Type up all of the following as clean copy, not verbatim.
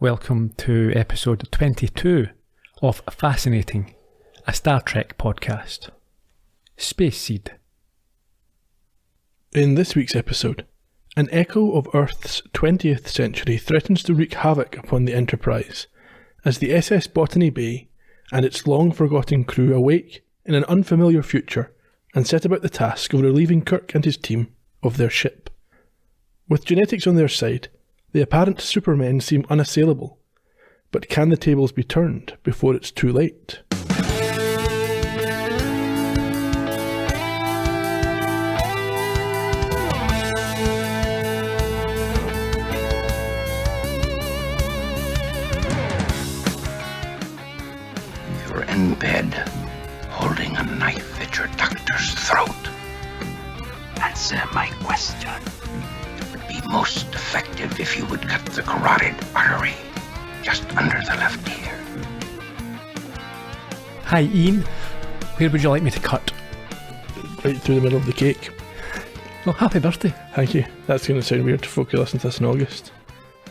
Welcome to episode 22 of Fascinating, a Star Trek podcast. Space Seed. In this week's episode, an echo of Earth's 20th century threatens to wreak havoc upon the Enterprise, as the SS Botany Bay and its long-forgotten crew awake in an unfamiliar future and set about the task of relieving Kirk and his team of their ship. With genetics on their side, the apparent supermen seem unassailable, but can the tables be turned before it's too late? You're in bed, holding a knife at your doctor's throat. Answer my question. Most effective if you would cut the carotid artery just under the left ear. Hi Ian, where would you like me to cut? Right through the middle of the cake. Oh, happy birthday. Thank you. That's going to sound weird to folk who listen to this in August.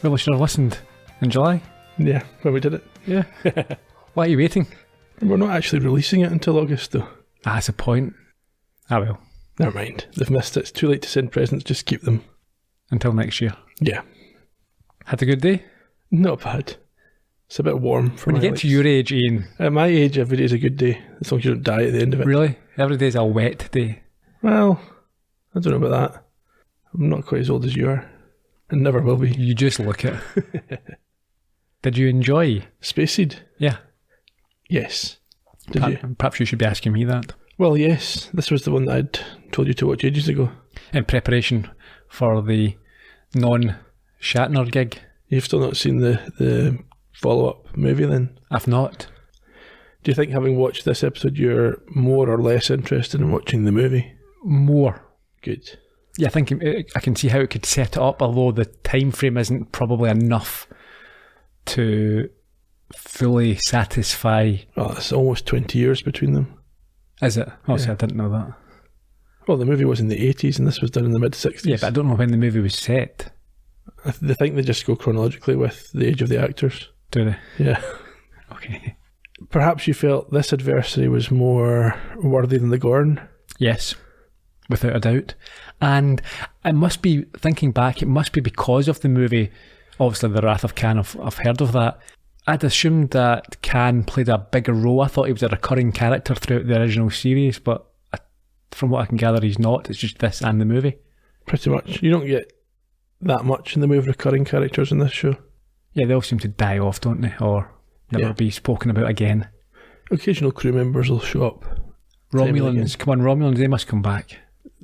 Well, I should have listened in July. Yeah, when we did it. Yeah. Why are you waiting? We're not actually releasing it until August though. That's the point. Ah well. Never mind. They've missed it. It's too late to send presents. Just keep them. Until next year. Yeah. Had a good day? Not bad. It's a bit warm for when you get to your age, Ian. At my age, every day's a good day, as long as you don't die at the end of it. Really? Every day's a wet day? Well, I don't know about that. I'm not quite as old as you are. And never will be. You just look it. Did you enjoy Space Seed? Yeah. Yes. Did you? Perhaps you should be asking me that. Well, yes. This was the one that I'd told you to watch ages ago. In preparation for the non-Shatner gig. You've still not seen the follow-up movie then? I've not. Do you think having watched this episode you're more or less interested in watching the movie? More. Good. Yeah, I think I can see how it could set it up, although the time frame isn't probably enough to fully satisfy. Oh, it's almost 20 years between them. Is it? Oh, yeah. See, I didn't know that. Well, the movie was in the 80s and this was done in the mid-60s. Yeah, but I don't know when the movie was set. I think they just go chronologically with the age of the actors. Do they? Yeah. Okay. Perhaps you felt this adversary was more worthy than the Gorn? Yes, without a doubt. And it must be, thinking back, it must be because of the movie, obviously The Wrath of Khan, I've heard of that. I'd assumed that Khan played a bigger role. I thought he was a recurring character throughout the original series, but from what I can gather, he's not. It's just this and the movie. Pretty much. You don't get that much in the way of recurring characters in this show. Yeah, they all seem to die off, don't they? Or never be spoken about again. Occasional crew members will show up. Romulans. Come on, Romulans, they must come back.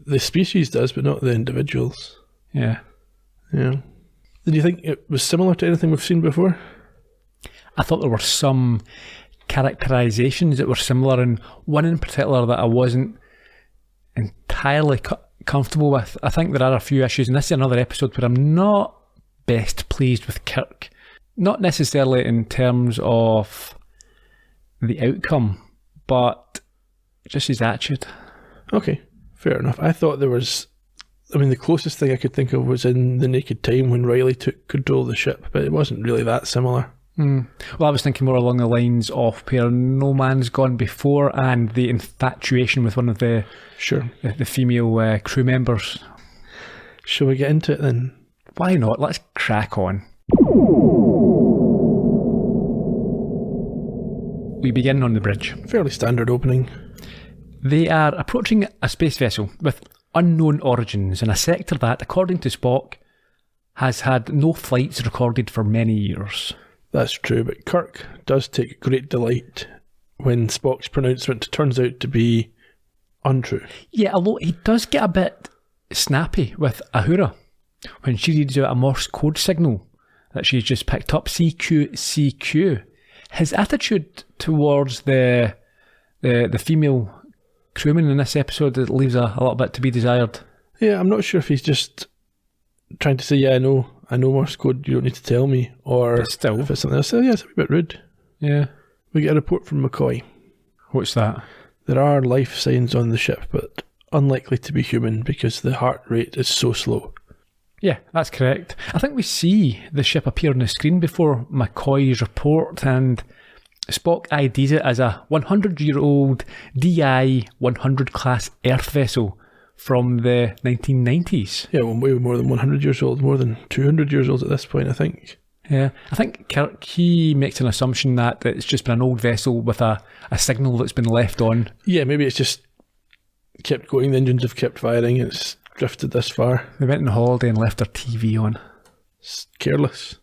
The species does, but not the individuals. Yeah. Yeah. Did you think it was similar to anything we've seen before? I thought there were some characterizations that were similar, and one in particular that I wasn't entirely comfortable with. I think there are a few issues, and this is another episode where I'm not best pleased with Kirk. Not necessarily in terms of the outcome, but just his attitude. Okay, fair enough. I thought there was, the closest thing I could think of was in The Naked Time when Riley took control of the ship, but it wasn't really that similar. Well, I was thinking more along the lines of where No Man's Gone before and the infatuation with one of the the female crew members. Shall we get into it then? Why not? Let's crack on. We begin on the bridge. Fairly standard opening. They are approaching a space vessel with unknown origins in a sector that, according to Spock, has had no flights recorded for many years. That's true, but Kirk does take great delight when Spock's pronouncement turns out to be untrue. Yeah, although he does get a bit snappy with Uhura when she reads out a Morse code signal that she's just picked up, CQ, CQ. His attitude towards the female crewman in this episode, it leaves a little bit to be desired. Yeah, I'm not sure if he's just trying to say, yeah, I know Morse code, you don't need to tell me, or but still, if it's something else. Yeah, it's a bit rude. Yeah. We get a report from McCoy. What's that? There are life signs on the ship, but unlikely to be human because the heart rate is so slow. Yeah, that's correct. I think we see the ship appear on the screen before McCoy's report, and Spock IDs it as a 100-year-old DI-100 class Earth vessel from the 1990s. Yeah, well, way more than 100 years old, more than 200 years old at this point, I think. Yeah, I think Kirk, he makes an assumption that it's just been an old vessel with a signal that's been left on. Yeah, maybe it's just kept going, the engines have kept firing, it's drifted this far. They went on holiday and left their TV on. It's careless.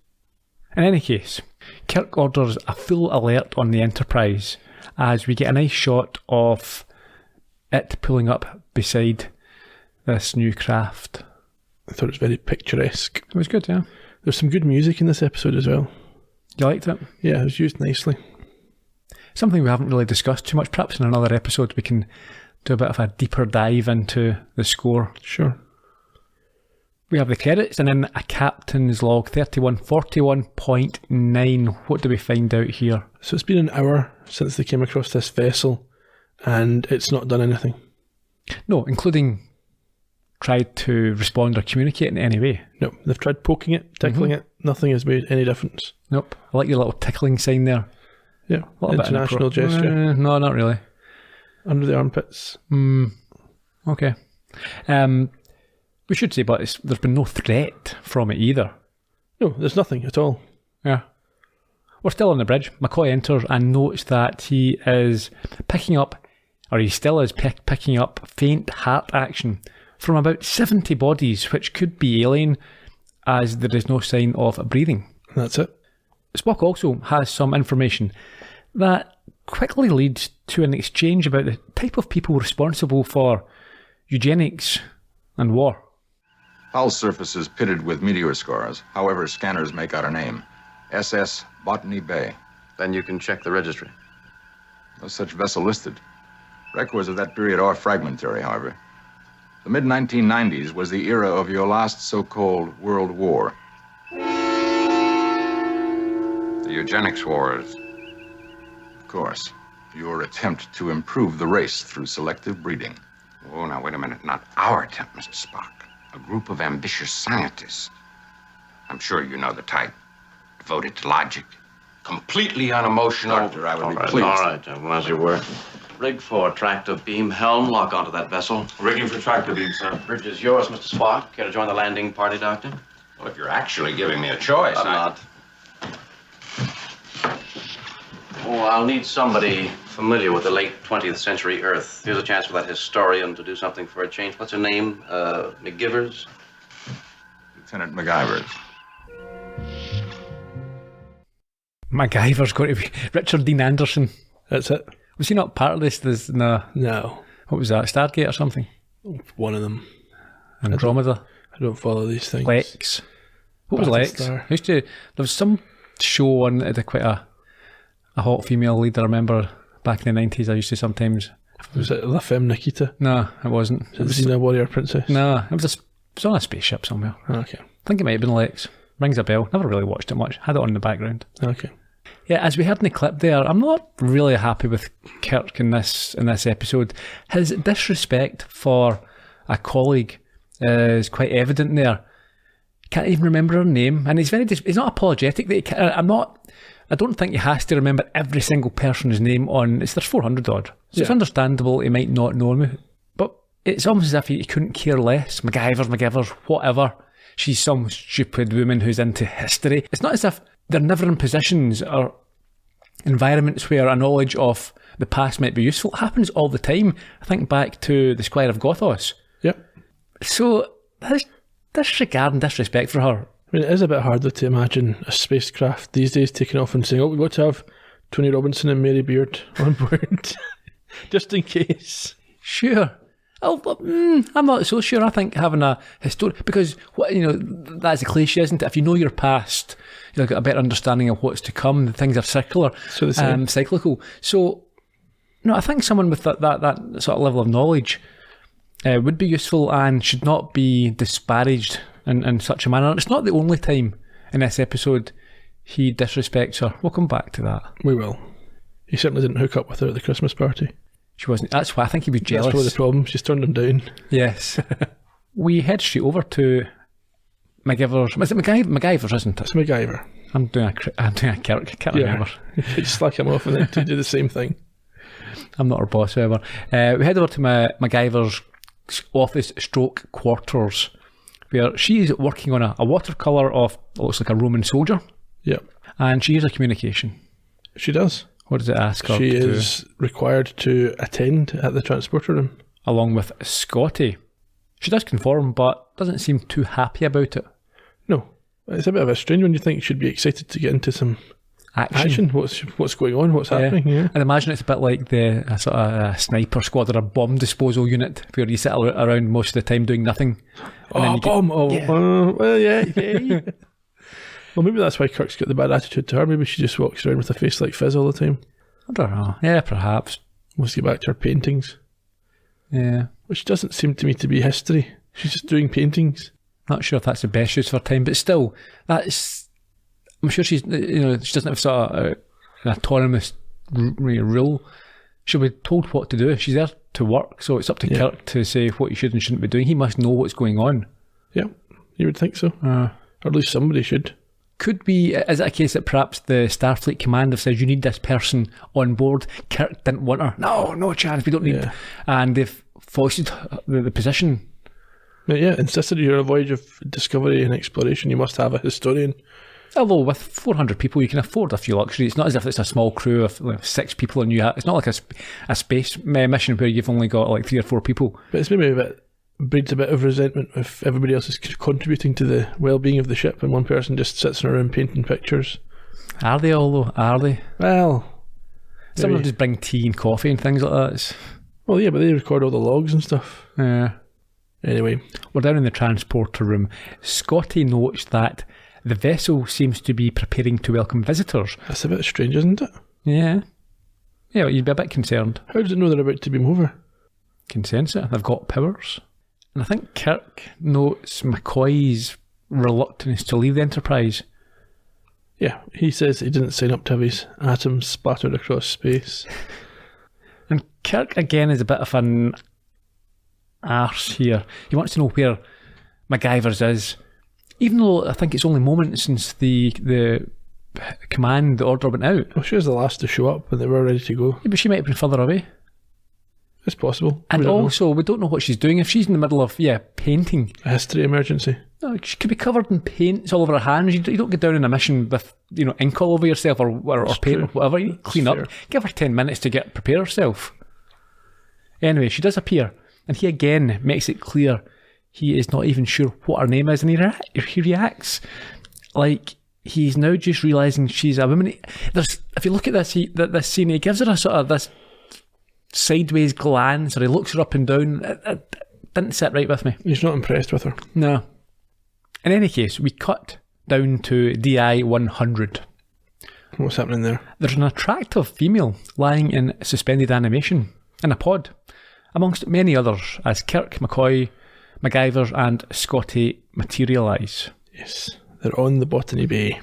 In any case, Kirk orders a full alert on the Enterprise as we get a nice shot of it pulling up beside this new craft. I thought it was very picturesque. It was good, yeah. There's some good music in this episode as well. You liked it? Yeah, it was used nicely. Something we haven't really discussed too much. Perhaps in another episode we can do a bit of a deeper dive into the score. Sure. We have the credits and then a captain's log, 3141.9. What do we find out here? So it's been an hour since they came across this vessel and it's not done anything. No, including tried to respond or communicate in any way. No, they've tried poking it, tickling it. Nothing has made any difference. Nope. I like your little tickling sign there. Yeah, international gesture. No, not really. Under the armpits. Okay. We should say, but there's been no threat from it either. No, there's nothing at all. Yeah. We're still on the bridge. McCoy enters and notes that he is picking up, or he still is picking up faint heart action from about 70 bodies, which could be alien, as there is no sign of breathing. That's it. Spock also has some information that quickly leads to an exchange about the type of people responsible for eugenics and war. Hull surface is pitted with meteor scars. However, scanners make out a name. SS Botany Bay. Then you can check the registry. No such vessel listed. Records of that period are fragmentary, however. The mid-1990s was the era of your last so-called World War. The eugenics wars. Of course. Your attempt to improve the race through selective breeding. Oh, now, wait a minute. Not our attempt, Mr. Spock. A group of ambitious scientists. I'm sure you know the type. Devoted to logic. Completely unemotional. Doctor, I would be pleased. All right, gentlemen, as you were. Rig for tractor beam, helm, lock onto that vessel. Rigging for tractor beam, sir. Bridge is yours, Mr. Spock. Care to join the landing party, Doctor? Well, if you're actually giving me a choice, I'm not. Oh, I'll need somebody familiar with the late 20th century Earth. Here's a chance for that historian to do something for a change. What's her name? McGivers? Lieutenant MacGyver. MacGyver's got to be Richard Dean Anderson. That's it. Was he not part of this? No. What was that? Stargate or something? One of them. Andromeda. I don't follow these things. Lex. What was Lex? Battlestar. There was some show on that had quite a hot female lead. I remember back in the 90s. I used to sometimes. Was it La Femme Nikita? No, it wasn't. It was Xena Warrior Princess? No, it was on a spaceship somewhere. Okay. I think it might have been Lex. Rings a bell. Never really watched it much. Had it on in the background. Okay. Yeah, as we heard in the clip there, I'm not really happy with Kirk in this episode. His disrespect for a colleague is quite evident there. Can't even remember her name, and he's not apologetic. I don't think he has to remember every single person's name on. There's 400 odd, so it's understandable he might not know him, but it's almost as if he couldn't care less. MacGyvers, whatever. She's some stupid woman who's into history. It's not as if they're never in positions or environments where a knowledge of the past might be useful. It happens all the time. I think back to the Squire of Gothos. Yep. So, this disregard and disrespect for her. I mean, it is a bit harder to imagine a spacecraft these days taking off and saying, oh, we've got to have Tony Robinson and Mary Beard on board. Just in case. Sure. I'm not so sure. I think having a historic, because that's a cliche, isn't it? If you know your past, you'll get a better understanding of what's to come. Things are circular, so cyclical. So, no, I think someone with that sort of level of knowledge would be useful and should not be disparaged in such a manner. It's not the only time in this episode he disrespects her. We'll come back to that. We will. He certainly didn't hook up with her at the Christmas party. She wasn't. That's why I think he was jealous. That's probably the problem. She's turned him down. Yes. We head straight over to MacGyver's. Is it MacGyver's, isn't it? It's MacGyver. I'm doing a Kirk. Can't remember. You slack him off and then to do the same thing. I'm not her boss, however. We head over to MacGyver's office / quarters, where she's working on a watercolour of what looks like a Roman soldier. Yep. And she hears a communication. She does. What does it ask her? She to is required to attend at the transporter room. Along with Scotty. She does conform, but doesn't seem too happy about it. No. It's a bit of a strange one. You think she'd be excited to get into some action. What's going on? What's happening? Yeah. I'd imagine it's a bit like the sort of sniper squad or a bomb disposal unit where you sit around most of the time doing nothing. Well, yeah. Well, maybe that's why Kirk's got the bad attitude to her. Maybe she just walks around with a face like Fizz all the time. I don't know. Yeah, perhaps. Let's get back to her paintings. Yeah. Which doesn't seem to me to be history. She's just doing paintings. Not sure if that's the best use of her time, but still, that's. I'm sure she's. She doesn't have sort of an autonomous rule. She'll be told what to do. She's there to work, so it's up to Kirk to say what you should and shouldn't be doing. He must know what's going on. Yeah, you would think so. Or at least somebody should. Could be, is it a case that perhaps the Starfleet command have said, you need this person on board? Kirk didn't want her. No chance, we don't need. And they've foisted the position. Yeah, insisted you're a voyage of discovery and exploration, you must have a historian. Although with 400 people, you can afford a few luxuries. It's not as if it's a small crew of 6 people and it's not like a space mission where you've only got like 3 or 4 people. But it's maybe breeds a bit of resentment if everybody else is contributing to the well-being of the ship and one person just sits around painting pictures. Are they all though? Are they? Well, some of them just bring tea and coffee and things like that. Well, yeah, but they record all the logs and stuff. Yeah. Anyway, we're down in the transporter room. Scotty notes that the vessel seems to be preparing to welcome visitors. That's a bit strange, isn't it? Yeah. Yeah, well, you'd be a bit concerned. How does it know they're about to beam over? Can sense it. They've got powers. And I think Kirk notes McCoy's reluctance to leave the Enterprise. Yeah, he says he didn't sign up to have his atoms splattered across space. And Kirk, again, is a bit of an arse here. He wants to know where MacGyver's is. Even though I think it's only moments since the command, the order went out. Well, she was the last to show up when they were ready to go. Yeah, but she might have been further away. It's possible. And also, we don't know what she's doing. If she's in the middle of, painting. A history emergency. No, she could be covered in paints all over her hands. You don't get down in a mission with, ink all over yourself or paint or whatever. You clean up. Give her 10 minutes to prepare herself. Anyway, she does appear. And he again makes it clear he is not even sure what her name is. And he reacts like he's now just realising she's a woman. If you look at this scene, he gives her a sort of this sideways glance, or he looks her up and down. It didn't sit right with me. He's not impressed with her. No. In any case, we cut down to DI 100. What's happening there? There's an attractive female lying in suspended animation in a pod, amongst many others, as Kirk, McCoy, MacGyver and Scotty materialise. Yes, they're on the Botany Bay.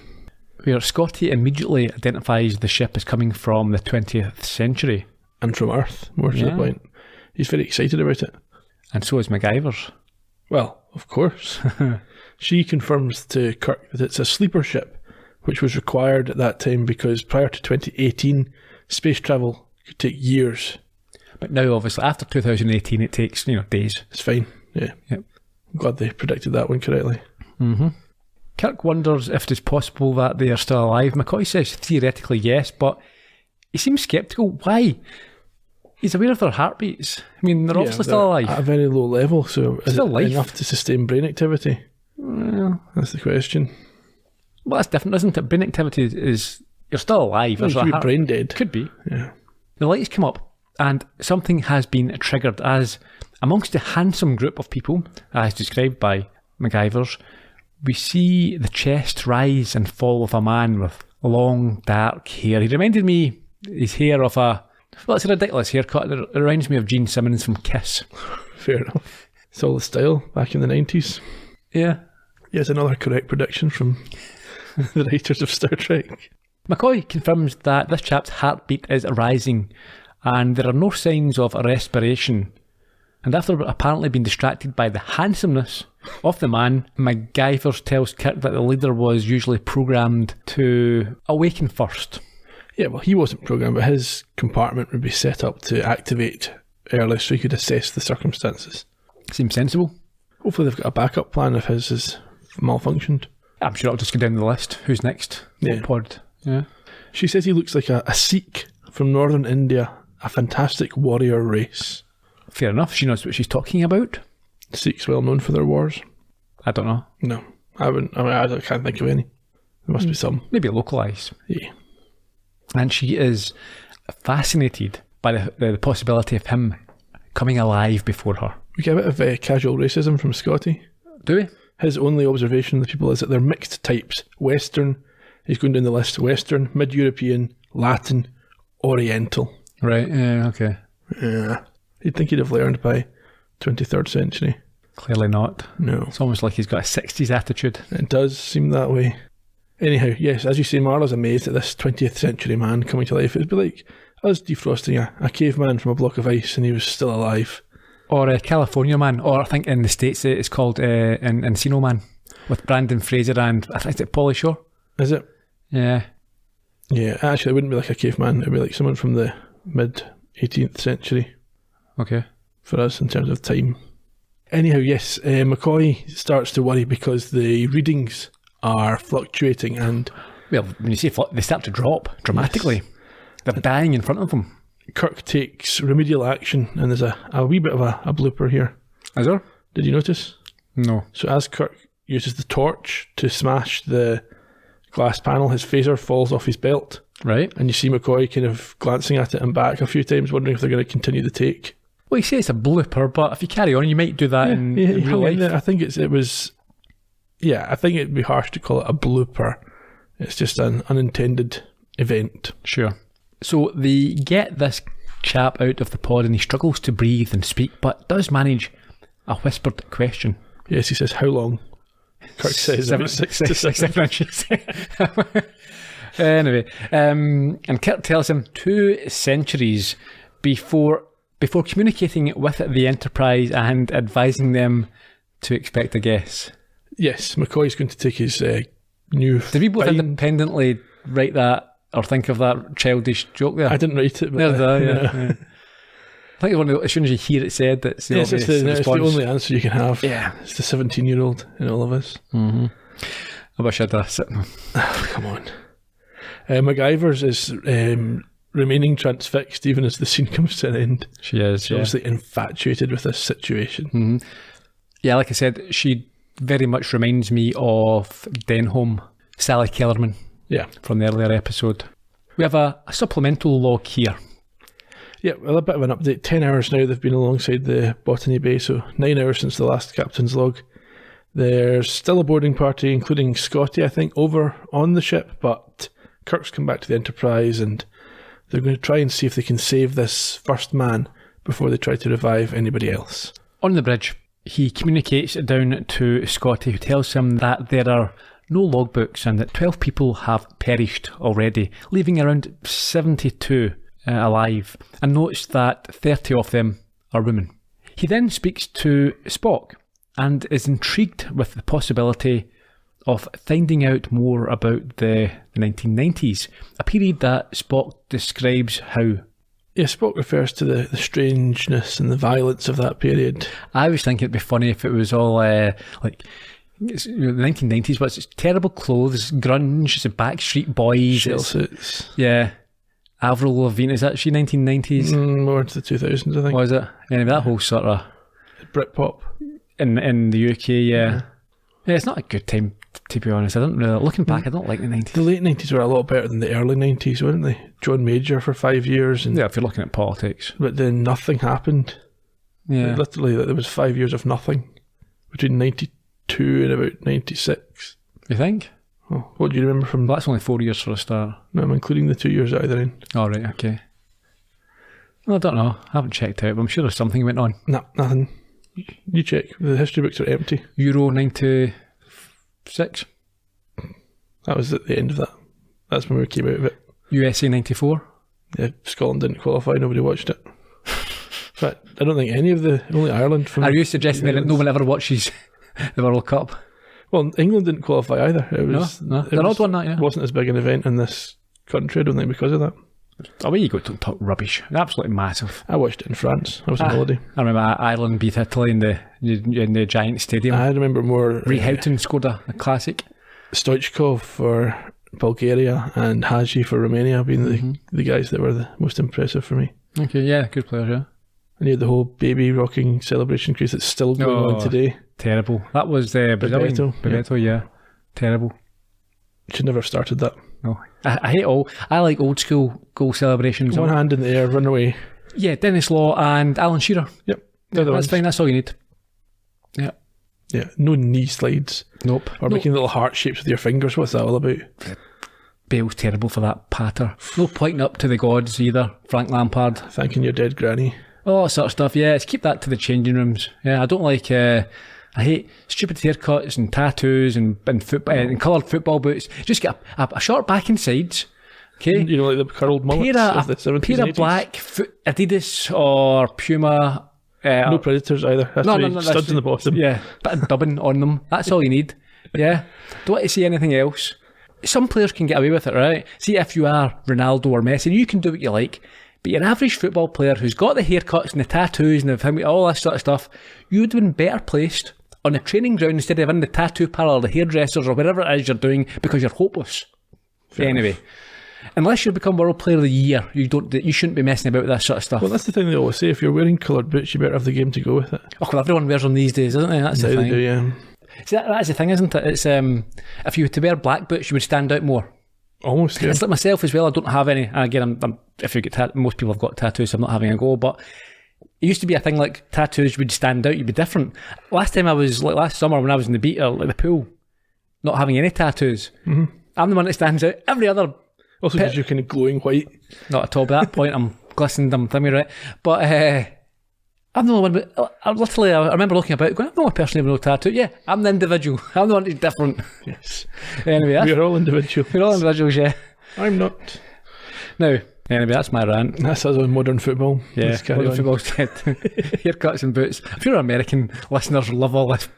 Where Scotty immediately identifies the ship as coming from the 20th century. And from Earth, more to the point. He's very excited about it. And so is MacGyver's. Well, of course. She confirms to Kirk that it's a sleeper ship, which was required at that time because prior to 2018, space travel could take years. But now, obviously, after 2018, it takes, days. It's fine, yeah. Yep. I'm glad they predicted that one correctly. Mm-hmm. Kirk wonders if it is possible that they are still alive. McCoy says theoretically yes, but he seems sceptical. Why? He's aware of their heartbeats. I mean, they're obviously still alive. At a very low level, so is it life enough to sustain brain activity? Well, that's the question. Well, that's different, isn't it? Brain activity is... You're still alive. Well, you could be brain dead. Could be. Yeah. The lights come up, and something has been triggered as, amongst a handsome group of people, as described by MacGyver's, we see the chest rise and fall of a man with long, dark hair. He reminded me, his hair of a... Well, it's a ridiculous haircut. It reminds me of Gene Simmons from Kiss. Fair enough. It's all the style back in the 90s. Yeah. Yeah, it's another correct prediction from the writers of Star Trek. McCoy confirms that this chap's heartbeat is rising and there are no signs of a respiration. And after apparently being distracted by the handsomeness, Off the man, MacGyver tells Kirk that the leader was usually programmed to awaken first. Yeah, well, he wasn't programmed, but his compartment would be set up to activate early so he could assess the circumstances. Seems sensible. Hopefully they've got a backup plan if his has malfunctioned. I'm sure I'll just go down the list. Who's next? Yeah. What pod? Yeah. She says he looks like a Sikh from northern India, a fantastic warrior race. Fair enough. She knows what she's talking about. Sikhs well known for their wars. I don't know. No, I wouldn't. I mean, I can't think of any. There must be some. Maybe localised. Yeah. And she is fascinated by the possibility of him coming alive before her. We get a bit of casual racism from Scotty. Do we? His only observation of the people is that they're mixed types. Western, he's going down the list. Western, Mid-European, Latin, Oriental. Right, yeah, okay. Yeah. You'd think he'd have learned by 23rd century. Clearly not. No. It's almost like he's got a 60s attitude. It does seem that way. Anyhow, yes, as you say, Marla's amazed at this 20th century man coming to life. It would be like us defrosting a caveman from a block of ice and he was still alive. Or a California Man, or I think in the States it's called Encino Man, with Brandon Fraser and I think it's Pauly Shore. Is it? Yeah. Yeah, actually it wouldn't be like a caveman, it would be like someone from the mid-18th century. Okay. For us in terms of time. Anyhow, yes, McCoy starts to worry because the readings are fluctuating and... Well, when you say they start to drop dramatically. Yes. They're dying in front of them. Kirk takes remedial action and there's a wee bit of a blooper here. Is there? Did you notice? No. So as Kirk uses the torch to smash the glass panel, his phaser falls off his belt. Right. And you see McCoy kind of glancing at it and back a few times, wondering if they're going to continue the take. Well, you say it's a blooper, but if you carry on, you might do that in real life. I think it was... Yeah, I think it'd be harsh to call it a blooper. It's just an unintended event. Sure. So they get this chap out of the pod and he struggles to breathe and speak, but does manage a whispered question. Yes, he says, how long? Kirk says 7 inches. Anyway, and Kirk tells him 2 centuries before communicating with the Enterprise and advising them to expect a guess. Yes, McCoy's going to take his new... Did we both independently write that or think of that childish joke there? I didn't write it. But yeah. I think one of as soon as you hear it said, that's the obvious response. It's the only answer you can have. Yeah. It's the 17-year-old in all of us. Mm-hmm. I wish I'd sitting. Oh, come on. MacGyver's is remaining transfixed even as the scene comes to an end. She is, She's obviously infatuated with this situation. Mm-hmm. Yeah, like I said, she very much reminds me of Denholm, Sally Kellerman. Yeah. From the earlier episode. We have a supplemental log here. Yeah, well, a bit of an update. 10 hours now they've been alongside the Botany Bay, so 9 hours since the last captain's log. There's still a boarding party, including Scotty, I think, over on the ship, but Kirk's come back to the Enterprise and they're going to try and see if they can save this first man before they try to revive anybody else. On the bridge, he communicates down to Scotty, who tells him that there are no logbooks and that 12 people have perished already, leaving around 72 alive, and notes that 30 of them are women. He then speaks to Spock and is intrigued with the possibility of finding out more about the 1990s, a period that Spock describes how... Yeah, Spock refers to the strangeness and the violence of that period. I was thinking it'd be funny if it was all like... It's, the 1990s, but it's terrible clothes, grunge, it's a Backstreet Boys. Shell suits. Yeah. Avril Lavigne, is that she 1990s? More into the 2000s, I think. Was it? Anyway, that whole sort of... Britpop. In the UK, yeah. Yeah, it's not a good time, to be honest. I don't really... Looking back, I don't like the 90s. The late 90s were a lot better than the early 90s, weren't they? John Major for 5 years. And, yeah, if you're looking at politics. But then nothing happened. Yeah. Like, literally, there was 5 years of nothing between 92 and about 96. You think? Oh, what do you remember from... Well, that's only 4 years for a start. No, I'm including the 2 years either end. Oh, right, okay. Well, I don't know. I haven't checked out, but I'm sure there's something went on. No, nothing. You check. The history books are empty. Euro 96? That was at the end of that. That's when we came out of it. USA 94? Yeah, Scotland didn't qualify. Nobody watched it. In fact, I don't think any of only Ireland from... Are you suggesting that no one ever watches the World Cup. Well, England didn't qualify either. It was No, they're not won that, yeah. It wasn't as big an event in this country, I don't think, because of that. Away you go to talk rubbish. Absolutely massive. I watched it in France. I was on holiday. I remember Ireland beat Italy in the giant stadium. I remember more. Ray Houghton scored a classic. Stoichkov for Bulgaria and Hadji for Romania being the guys that were the most impressive for me. Okay, yeah, good players, yeah. And you had the whole baby rocking celebration craze that's still going on today. Terrible. That was Brazilian. Bebeto, yeah. Terrible. Should never have started that. No. I like old school goal celebrations. One hand in the air, run away. Yeah, Dennis Law and Alan Shearer. Yep. That's fine, that's all you need. Yeah. Yeah, no knee slides. Nope. Or making little heart shapes with your fingers. What's that all about? Bale's terrible for that patter. No pointing up to the gods either. Frank Lampard. Thanking your dead granny. All that sort of stuff, yeah. Let's keep that to the changing rooms. Yeah, I don't like... I hate stupid haircuts and tattoos and coloured football boots. Just get a short back and sides, okay? You know, like the curled mullets of the 70s pair and 80s. Of black Adidas or Puma. No Predators either. No, studs in the bottom. Yeah, bit of dubbing on them. That's all you need. Yeah. Don't want to see anything else. Some players can get away with it, right? See, if you are Ronaldo or Messi, you can do what you like. But your average football player who's got the haircuts and the tattoos and all that sort of stuff, you would have been better placed on a training ground instead of in the tattoo parlour or the hairdressers or whatever it is you're doing because you're hopeless. Fair anyway, enough. Unless you become World Player of the Year, you shouldn't be messing about with that sort of stuff. Well, that's the thing they always say. If you're wearing coloured boots, you better have the game to go with it. Oh, well, everyone wears them these days, doesn't they? That's the thing. They do, yeah. See, that's the thing, isn't it? It's if you were to wear black boots, you would stand out more. Almost, yeah. It's like myself as well. I don't have any. And again, if you get most people have got tattoos, so I'm not having a go. But it used to be a thing like tattoos would stand out. You'd be different. Last summer when I was in the beach or like the pool, not having any tattoos. I'm the one that stands out. Every other. Also, because you're kind of glowing white. Not at all. By that point, I'm glistening, I'm thinking, right? But I'm the only one. I remember looking about, going, I'm the only person with no tattoo. Yeah, I'm the individual. I'm the one who's different. Yes. Anyway, we're all individuals. We're all individuals, yeah. I'm not. Now, anyway, that's my rant. That's us on modern football. Yeah, modern football's dead. Haircuts and boots. If you're American listeners, love all this.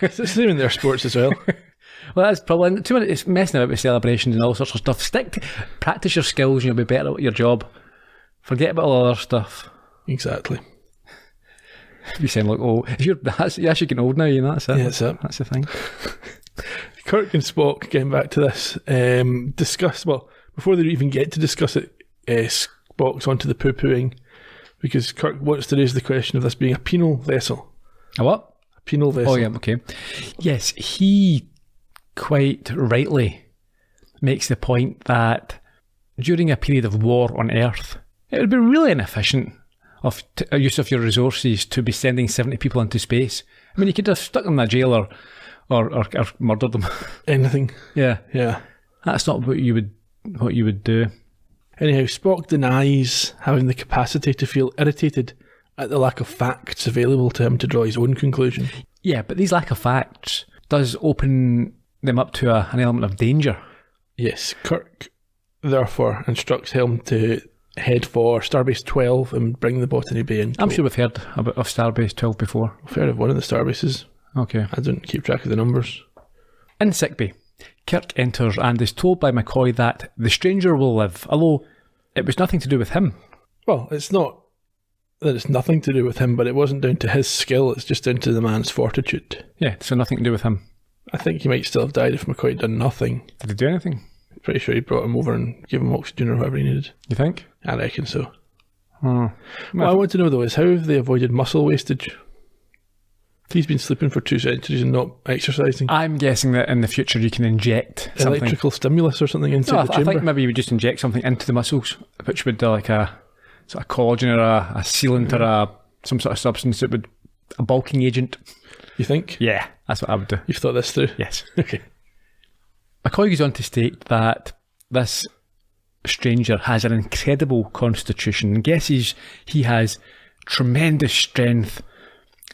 It's the same in their sports as well. Well, that's probably too many. It's messing about with celebrations and all sorts of stuff. Practice your skills, and you'll be better at your job. Forget about all other stuff. Exactly. You sound like old. You're actually getting old now. You know that's it. Yeah, that's it. That's the thing. Kirk and Spock, getting back to this, discuss. Well, before they even get to discuss it, Spock's onto the poo-pooing because Kirk wants to raise the question of this being a penal vessel. A what? A penal vessel. Oh yeah. Okay. Yes, he quite rightly makes the point that during a period of war on Earth, it would be really inefficient of use of your resources to be sending 70 people into space. I mean, you could have stuck them in a jail or murdered them. Anything. Yeah. Yeah. That's not what you would do. Anyhow, Spock denies having the capacity to feel irritated at the lack of facts available to him to draw his own conclusion. Yeah, but these lack of facts does open them up to an element of danger. Yes, Kirk therefore instructs Helm to head for Starbase 12 and bring the Botany Bay in. I'm sure we've heard of Starbase 12 before. I've heard of one of the Starbases. Okay. I don't keep track of the numbers. In sickbay, Kirk enters and is told by McCoy that the stranger will live, although it was nothing to do with him. Well, it's not that it's nothing to do with him, but it wasn't down to his skill, it's just down to the man's fortitude. Yeah, so nothing to do with him. I think he might still have died if McCoy had done nothing. Did he do anything? Pretty sure he brought him over and gave him oxygen or whatever he needed. You think? I reckon so. Oh. What I want to know though is how have they avoided muscle wastage? He's been sleeping for 2 centuries and not exercising. I'm guessing that in the future you can inject something. Electrical stimulus or something inside the chamber? I think maybe you would just inject something into the muscles, which would do like a sort of collagen or a sealant or some sort of substance that would, a bulking agent. You think? Yeah, that's what I would do. You've thought this through? Yes. Okay. McCoy goes on to state that this stranger has an incredible constitution and guesses he has tremendous strength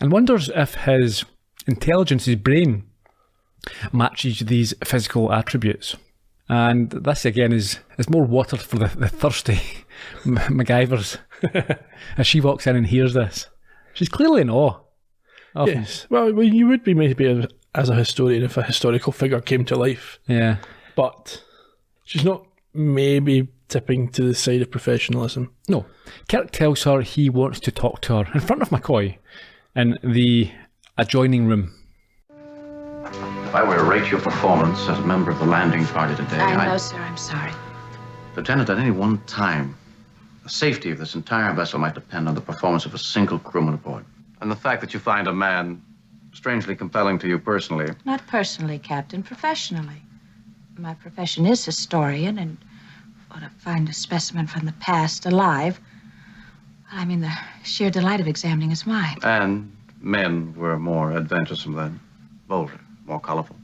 and wonders if his intelligence, his brain, matches these physical attributes. And this again is more water for the thirsty MacGyvers. As she walks in and hears this, she's clearly in awe. Often. Yes. Well, you would be maybe as a historian if a historical figure came to life. Yeah. But she's not maybe tipping to the side of professionalism. No. Kirk tells her he wants to talk to her in front of McCoy in the adjoining room. If I were to rate your performance as a member of the landing party today, No, sir, I'm sorry. Lieutenant, at any one time, the safety of this entire vessel might depend on the performance of a single crewman aboard. And the fact that you find a man strangely compelling to you personally. Not personally, Captain, professionally. My profession is historian, and to find a specimen from the past alive, I mean, the sheer delight of examining is mine. And men were more adventuresome then, bolder, more colorful.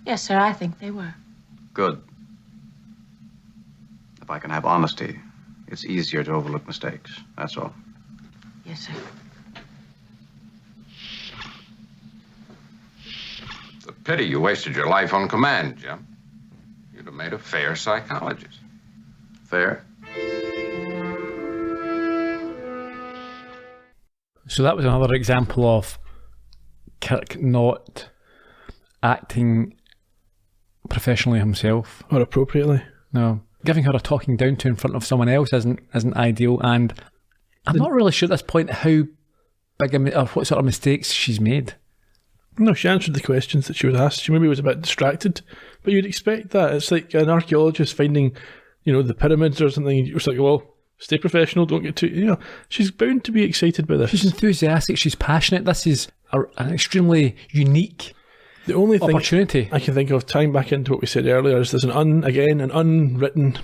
Yes, sir, I think they were. Good. If I can have honesty, it's easier to overlook mistakes, that's all. Yes, sir. It's a pity you wasted your life on command, Jim. You'd have made a fair psychologist. Fair? So that was another example of Kirk not acting professionally himself. Or appropriately. No. Giving her a talking down to in front of someone else isn't ideal, and I'm not really sure at this point how big or what sort of mistakes she's made. No, she answered the questions that she was asked. She maybe was a bit distracted, but you'd expect that. It's like an archaeologist finding, the pyramids or something. It's like, well, stay professional, don't get too, she's bound to be excited by this. She's enthusiastic, she's passionate. This is an extremely unique the only thing opportunity I can think of, tying back into what we said earlier, is there's an unwritten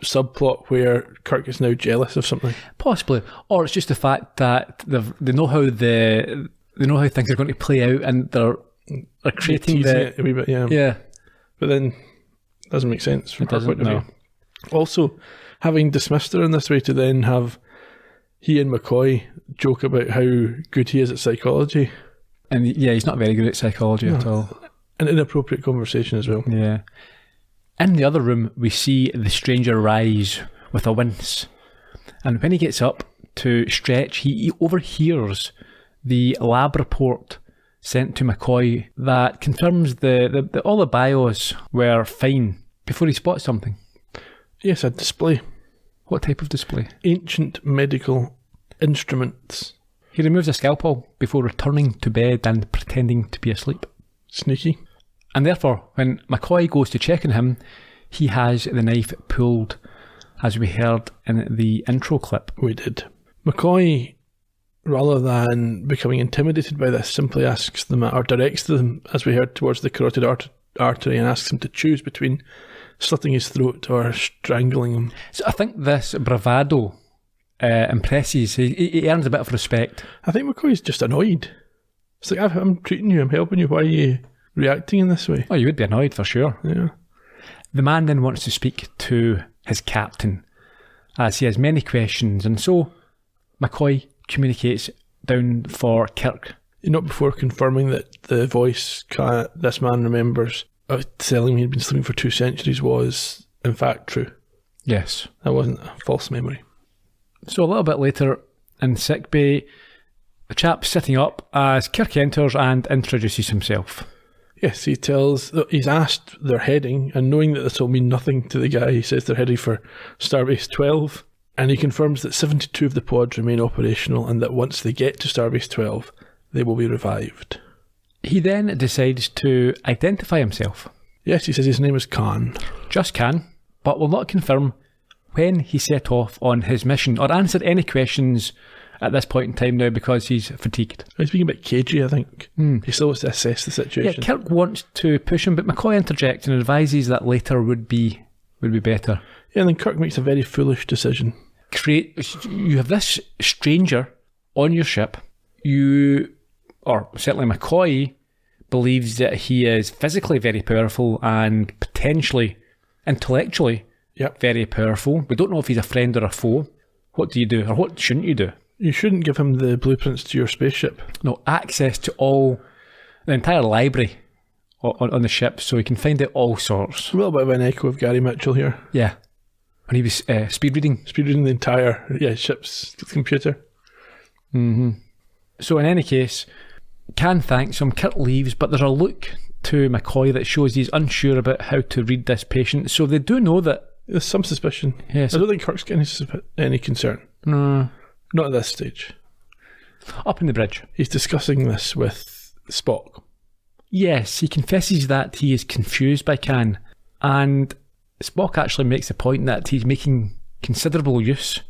subplot where Kirk is now jealous of something. Possibly. Or it's just the fact that they know how things are going to play out, and they're creating it a wee bit, yeah. Yeah. But then it doesn't make sense from her point of no. view. Also, having dismissed her in this way, to then have he and McCoy joke about how good he is at psychology. And yeah, he's not very good at psychology at all. An inappropriate conversation as well. Yeah. In the other room, we see the stranger rise with a wince. And when he gets up to stretch, he overhears the lab report sent to McCoy that confirms all the bios were fine before he spots something. Yes, a display. What type of display? Ancient medical instruments. He removes a scalpel before returning to bed and pretending to be asleep. Sneaky. And therefore, when McCoy goes to check on him, he has the knife pulled, as we heard in the intro clip. We did. McCoy, rather than becoming intimidated by this, simply asks them, or directs them, as we heard, towards the carotid artery, and asks him to choose between slitting his throat or strangling him. So I think this bravado impresses. He earns a bit of respect. I think McCoy's just annoyed. It's like, I'm treating you, I'm helping you, why are you reacting in this way? Oh, you would be annoyed for sure. Yeah. The man then wants to speak to his captain, as he has many questions, and so McCoy communicates down for Kirk. Not before confirming that the voice this man remembers telling me he'd been sleeping for 2 centuries was, in fact, true. Yes. That wasn't a false memory. So a little bit later in sickbay, the chap's sitting up as Kirk enters and introduces himself. Yes, he's asked their heading, and knowing that this will mean nothing to the guy, he says they're heading for Starbase 12, and he confirms that 72 of the pods remain operational, and that once they get to Starbase 12, they will be revived. He then decides to identify himself. Yes, he says his name is Khan. Just Khan, but will not confirm when he set off on his mission, or answered any questions at this point in time now because he's fatigued. He's being a bit cagey, I think. He still wants to assess the situation. Yeah, Kirk wants to push him, but McCoy interjects and advises that later would be better. Yeah, and then Kirk makes a very foolish decision. You have this stranger on your ship. Or certainly McCoy believes that he is physically very powerful and potentially intellectually very powerful. We don't know if he's a friend or a foe. What do you do, or what shouldn't you do? You shouldn't give him the blueprints to your spaceship. No, access to the entire library on the ship, so he can find out all sorts. A little bit of an echo of Gary Mitchell here. Yeah, when he was speed reading the entire ship's computer. Mm-hmm. So in any case, Can thanks him, Kirk leaves, but there's a look to McCoy that shows he's unsure about how to read this patient. So they do know that... There's some suspicion. Yes. I don't think Kirk's getting any concern. No. Not at this stage. Up in the bridge. He's discussing this with Spock. Yes, he confesses that he is confused by Can, and Spock actually makes the point that he's making considerable use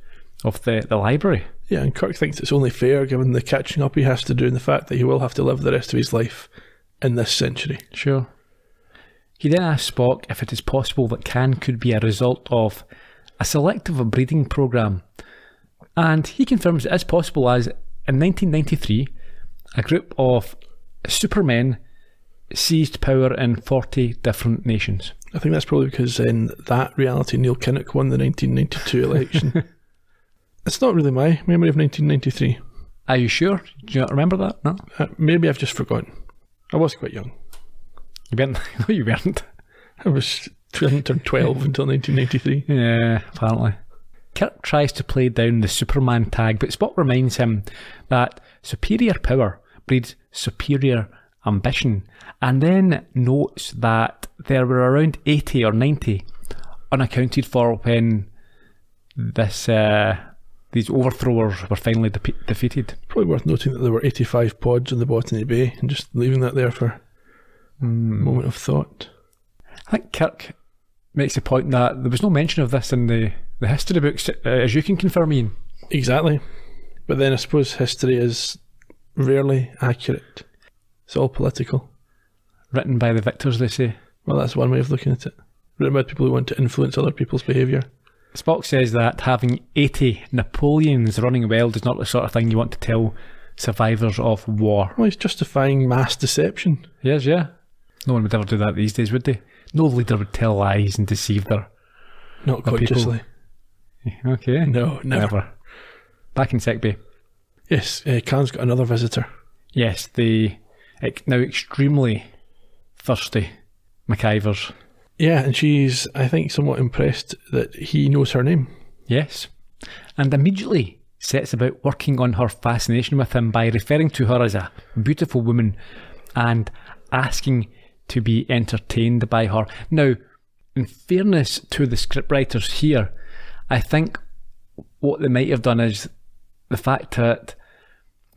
of the library. Yeah, and Kirk thinks it's only fair given the catching up he has to do and the fact that he will have to live the rest of his life in this century. Sure. He then asks Spock if it is possible that Can could be a result of a selective breeding program, and he confirms it is possible, as in 1993 a group of supermen seized power in 40 different nations. I think that's probably because in that reality Neil Kinnock won the 1992 election. It's not really my memory of 1993. Are you sure? Do you not remember that? No? Maybe I've just forgotten. I was quite young. You weren't? No, you weren't. I hadn't turned 12 until 1993. Yeah, apparently. Kirk tries to play down the Superman tag, but Spock reminds him that superior power breeds superior ambition, and then notes that there were around 80 or 90 unaccounted for when these overthrowers were finally defeated. Probably worth noting that there were 85 pods in the Botany Bay, and just leaving that there for a moment of thought. I think Kirk makes the point that there was no mention of this in the history books, as you can confirm, Ian. Exactly. But then I suppose history is rarely accurate. It's all political. Written by the victors, they say. Well, that's one way of looking at it. Written by people who want to influence other people's behaviour. Spock says that having 80 Napoleons running well is not the sort of thing you want to tell survivors of war. Well, he's justifying mass deception. Yes, yeah. No one would ever do that these days, would they? No leader would tell lies and deceive their Not consciously. People. Okay. No, never. Back in Sick Bay. Yes, Khan's got another visitor. Yes, the now extremely thirsty McIvers. Yeah, and she's, I think, somewhat impressed that he knows her name. Yes. And immediately sets about working on her fascination with him by referring to her as a beautiful woman and asking to be entertained by her. Now, in fairness to the scriptwriters here, I think what they might have done is the fact that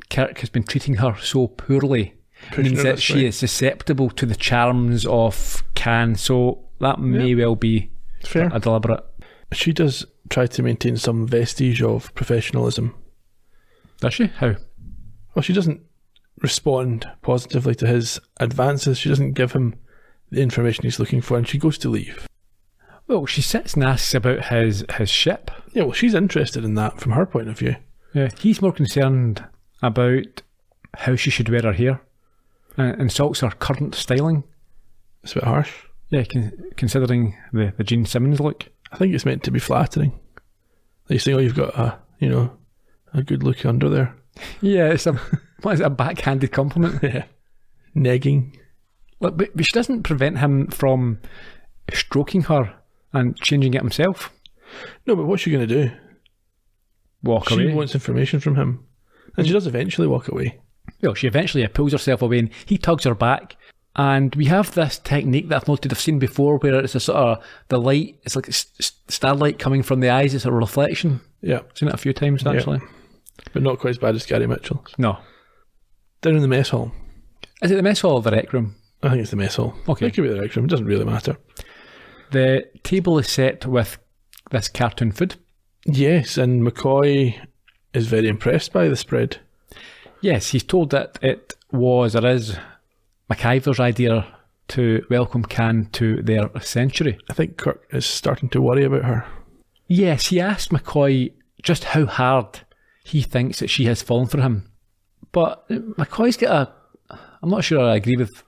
Kirk has been treating her so poorly means that she is susceptible to the charms of Khan, so that may well be fair. A deliberate. She does try to maintain some vestige of professionalism. Does she? How? Well, she doesn't respond positively to his advances. She doesn't give him the information he's looking for, and she goes to leave. Well, she sits and asks about his ship. Yeah, well, she's interested in that from her point of view. Yeah, he's more concerned about how she should wear her hair. Insults her current styling. It's a bit harsh. Yeah, considering the Gene Simmons look. I think it's meant to be flattering. They say, "Oh, you've got a good look under there." Yeah, it's a backhanded compliment. Yeah, negging. Look, but she doesn't prevent him from stroking her and changing it himself. No, but what's she going to do? Walk away. She wants information from him, and she does eventually walk away. Well, she eventually pulls herself away, and he tugs her back. And we have this technique that I've noted, I've seen before, where it's a sort of the light. It's like starlight coming from the eyes. It's a reflection. Yeah, I've seen it a few times actually, but not quite as bad as Gary Mitchell's. No. Down in the mess hall. Is it the mess hall or the rec room? I think it's the mess hall. Okay. It could be the rec room. It doesn't really matter. The table is set with this cartoon food. Yes, and McCoy is very impressed by the spread. Yes, he's told that it was or is McIver's idea to welcome Khan to their century. I think Kirk is starting to worry about her. Yes, he asked McCoy just how hard he thinks that she has fallen for him. But McCoy's got I'm not sure I agree with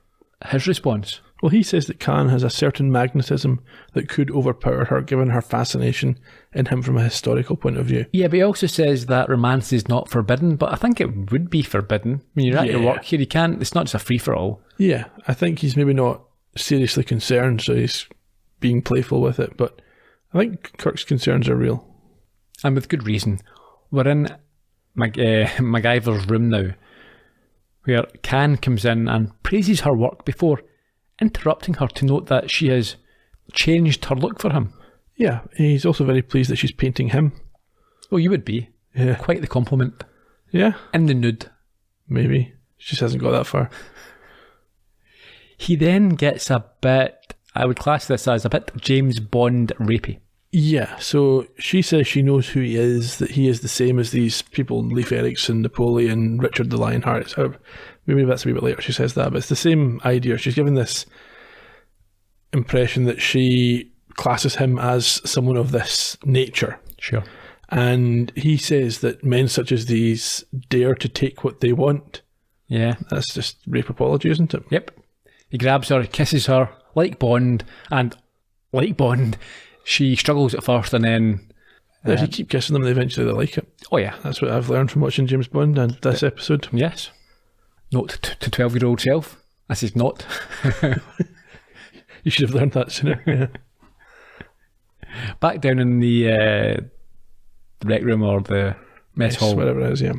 his response. Well, he says that Khan has a certain magnetism that could overpower her, given her fascination in him from a historical point of view. Yeah, but he also says that romance is not forbidden, but I think it would be forbidden. I mean, you're at your work here, it's not just a free-for-all. Yeah, I think he's maybe not seriously concerned, so he's being playful with it, but I think Kirk's concerns are real. And with good reason. We're in MacGyver's room now, where Can comes in and praises her work before interrupting her to note that she has changed her look for him. Yeah, he's also very pleased that she's painting him. Oh, you would be. Yeah. Quite the compliment. Yeah. In the nude. Maybe. She just hasn't got that far. He then gets a bit, I would class this as a bit James Bond rapey. Yeah, so she says she knows who he is, that he is the same as these people, Leif Erikson, Napoleon, Richard the Lionheart. So maybe that's a wee bit later she says that, but it's the same idea. She's given this impression that she classes him as someone of this nature. Sure. And he says that men such as these dare to take what they want. Yeah. That's just rape apology, isn't it? Yep. He grabs her, kisses her, like Bond, and like Bond, she struggles at first and then... If you keep kissing them, eventually they like it. Oh yeah. That's what I've learned from watching James Bond and this episode. Yes. Note to 12-year-old self. I says not. You should have learned that sooner. Yeah. Back down in the rec room or the mess hall. Whatever it is, yeah.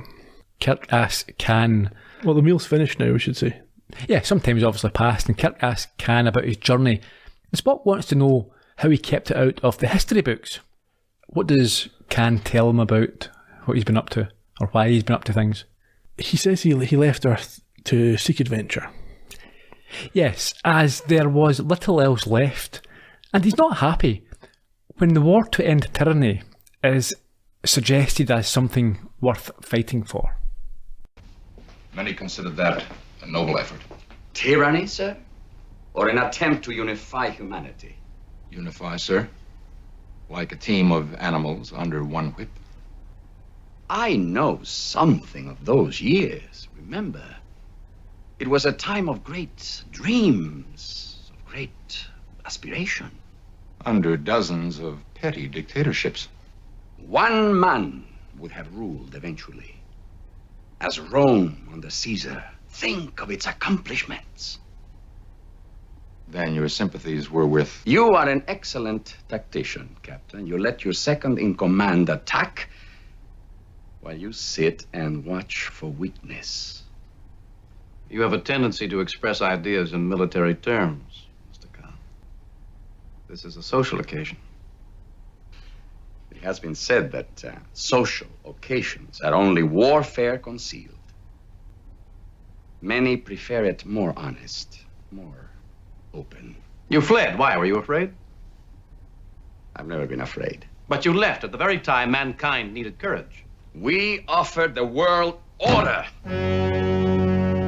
Kirk asks Can... Well, the meal's finished now, we should say. Yeah, sometimes obviously past, and Kirk asks Can about his journey. And Spock wants to know how he kept it out of the history books. What does Can tell him about what he's been up to, or why he's been up to things? He says he left Earth to seek adventure. Yes, as there was little else left, and he's not happy when the war to end tyranny is suggested as something worth fighting for. Many consider that a noble effort. Tyranny, sir? Or an attempt to unify humanity? Unify, sir? Like a team of animals under one whip? I know something of those years, remember? It was a time of great dreams, of great aspiration. Under dozens of petty dictatorships. One man would have ruled eventually. As Rome under Caesar. Think of its accomplishments. Then your sympathies were with... You are an excellent tactician, Captain. You let your second-in-command attack while you sit and watch for weakness. You have a tendency to express ideas in military terms, Mr. Khan. This is a social occasion. It has been said that social occasions are only warfare concealed. Many prefer it more honest, more open. You fled. Why? Were you afraid? I've never been afraid. But you left at the very time mankind needed courage. We offered the world order.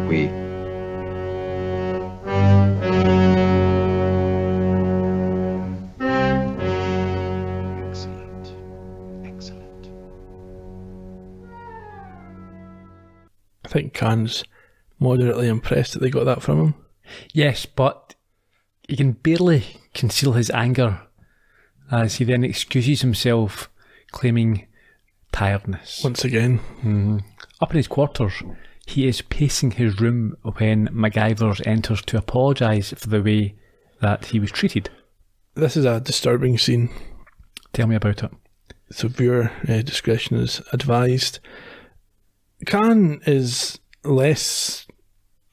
We... Excellent. Excellent. I think Khan's moderately impressed that they got that from him. Yes, but he can barely conceal his anger as he then excuses himself, claiming tiredness. Once again. Up in his quarters, he is pacing his room when MacGyver enters to apologise for the way that he was treated. This is a disturbing scene. Tell me about it. So viewer discretion is advised. Khan is less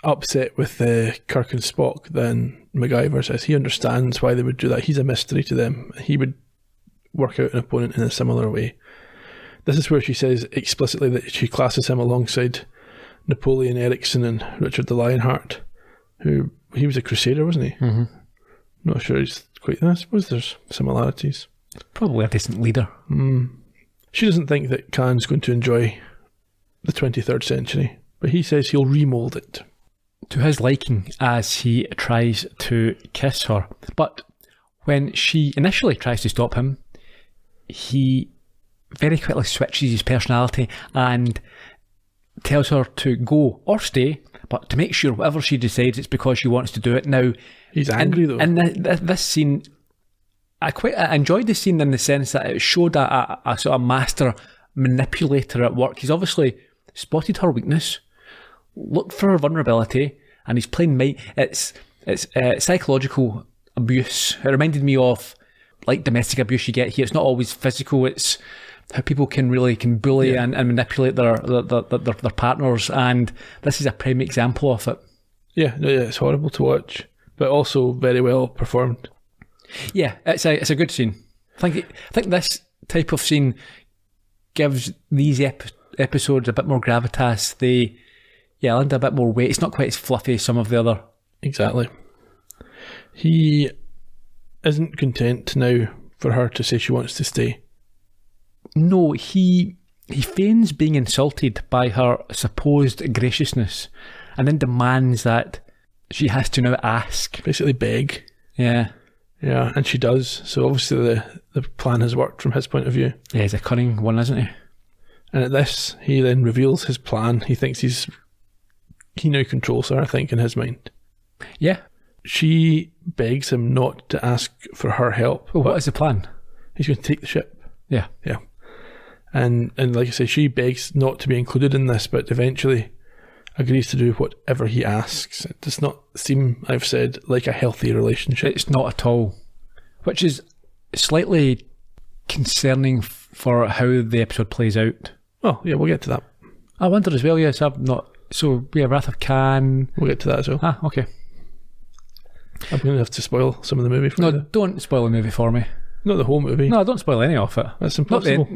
upset with Kirk and Spock than MacGyver says. He understands why they would do that. He's a mystery to them. He would work out an opponent in a similar way. This is where she says explicitly that she classes him alongside Napoleon Erikson and Richard the Lionheart, who he was a crusader, wasn't he? Mm-hmm. Not sure he's quite... I suppose there's similarities. Probably a decent leader. She doesn't think that Khan's going to enjoy the 23rd century, but he says he'll remould it to his liking as he tries to kiss her. But when she initially tries to stop him, he very quickly switches his personality and tells her to go or stay, but to make sure whatever she decides, it's because she wants to do it. Now, he's angry though. And this scene, I enjoyed the scene in the sense that it showed a sort of master manipulator at work. He's obviously spotted her weakness, looked for her vulnerability, and he's playing it's psychological abuse. It reminded me of like domestic abuse you get here. It's not always physical, it's how people can bully and manipulate their partners, and this is a prime example of it. Yeah, it's horrible to watch, but also very well performed. Yeah, it's a good scene. I think this type of scene gives these episodes a bit more gravitas. They lend a bit more weight. It's not quite as fluffy as some of the other. Exactly. He isn't content now for her to say she wants to stay. No, he feigns being insulted by her supposed graciousness, and then demands that she has to now ask. Basically beg. Yeah. Yeah, and she does. So obviously the plan has worked from his point of view. Yeah, he's a cunning one, isn't he? And at this, he then reveals his plan. He thinks he now controls her, I think, in his mind. Yeah. She begs him not to ask for her help. Well, what is the plan? He's going to take the ship. Yeah. Yeah. And like I say, she begs not to be included in this, but eventually agrees to do whatever he asks. It does not seem, I've said, like a healthy relationship. It's not at all. Which is slightly concerning for how the episode plays out. Oh, yeah, we'll get to that. I wonder as well, yes, I'm not... So, yeah, Wrath of Khan... We'll get to that as well. Ah, okay. I'm going to have to spoil some of the movie for you. No, don't spoil the movie for me. Not the whole movie. No, don't spoil any of it. That's impossible.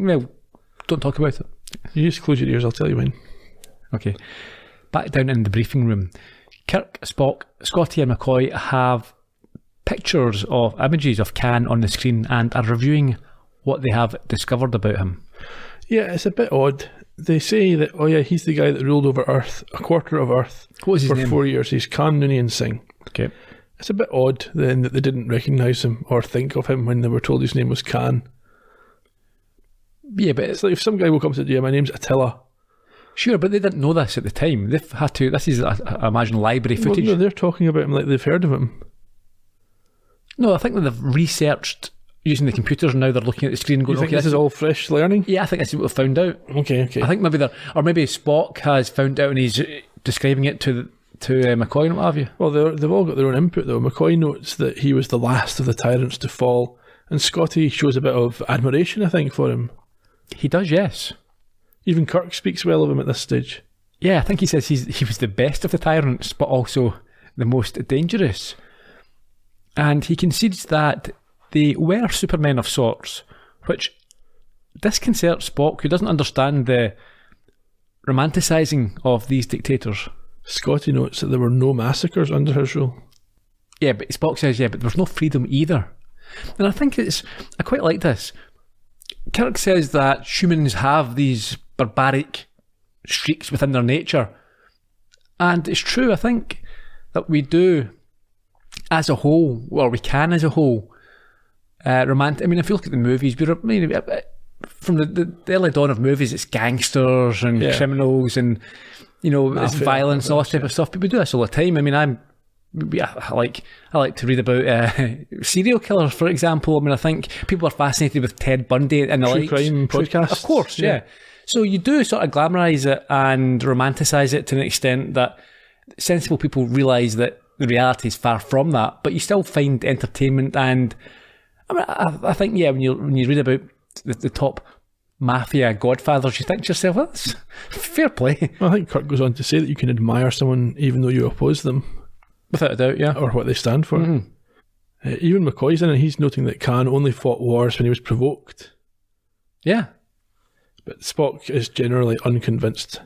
Don't talk about it. You just close your ears, I'll tell you when. Okay. Back down in the briefing room. Kirk, Spock, Scotty and McCoy have pictures of images of Khan on the screen and are reviewing what they have discovered about him. Yeah, it's a bit odd. They say that, oh yeah, he's the guy that ruled over Earth, a quarter of Earth, what was his for name? 4 years. He's Khan Noonien Singh. Okay. It's a bit odd then that they didn't recognise him or think of him when they were told his name was Khan. Yeah, but It's like if some guy woke up and said, yeah, my name's Attila. Sure, but they didn't know this at the time. They've had to... This is, I imagine, library footage. Well, no, they're talking about him like they've heard of him. No, I think that they've researched using the computers, and now they're looking at the screen and going, You think okay, this is all fresh learning? Yeah, I think this is what they've found out. Okay. I think maybe maybe Spock has found out and he's describing it to McCoy and what have you. Well, they've all got their own input though. McCoy notes that he was the last of the tyrants to fall, and Scotty shows a bit of admiration, I think, for him. He does, yes. Even Kirk speaks well of him at this stage. Yeah, I think he says he was the best of the tyrants, but also the most dangerous. And he concedes that they were supermen of sorts, which disconcerts Spock, who doesn't understand the romanticising of these dictators. Scotty notes that there were no massacres under his rule. Yeah, but Spock says, yeah, but there's no freedom either. And I think I quite like this. Kirk says that humans have these barbaric streaks within their nature. And it's true, I think, that we do, as a whole, or we can as a whole, I mean, if you look at the movies, from the early dawn of movies, it's gangsters and criminals and, it's violence and all that type of stuff. But we do this all the time. I mean, I like to read about serial killers, for example. I mean, I think people are fascinated with Ted Bundy and the True crime podcasts. Of course, yeah. So you do sort of glamorise it and romanticise it to an extent that sensible people realise that the reality is far from that, but you still find entertainment. And I mean, I think, yeah, when you read about the top mafia godfathers, you think to yourself, well, that's fair play. Well, I think Kirk goes on to say that you can admire someone even though you oppose them. Without a doubt, yeah. Or what they stand for. Mm-hmm. Even McCoy's in it, he's noting that Khan only fought wars when he was provoked. Yeah. But Spock is generally unconvinced,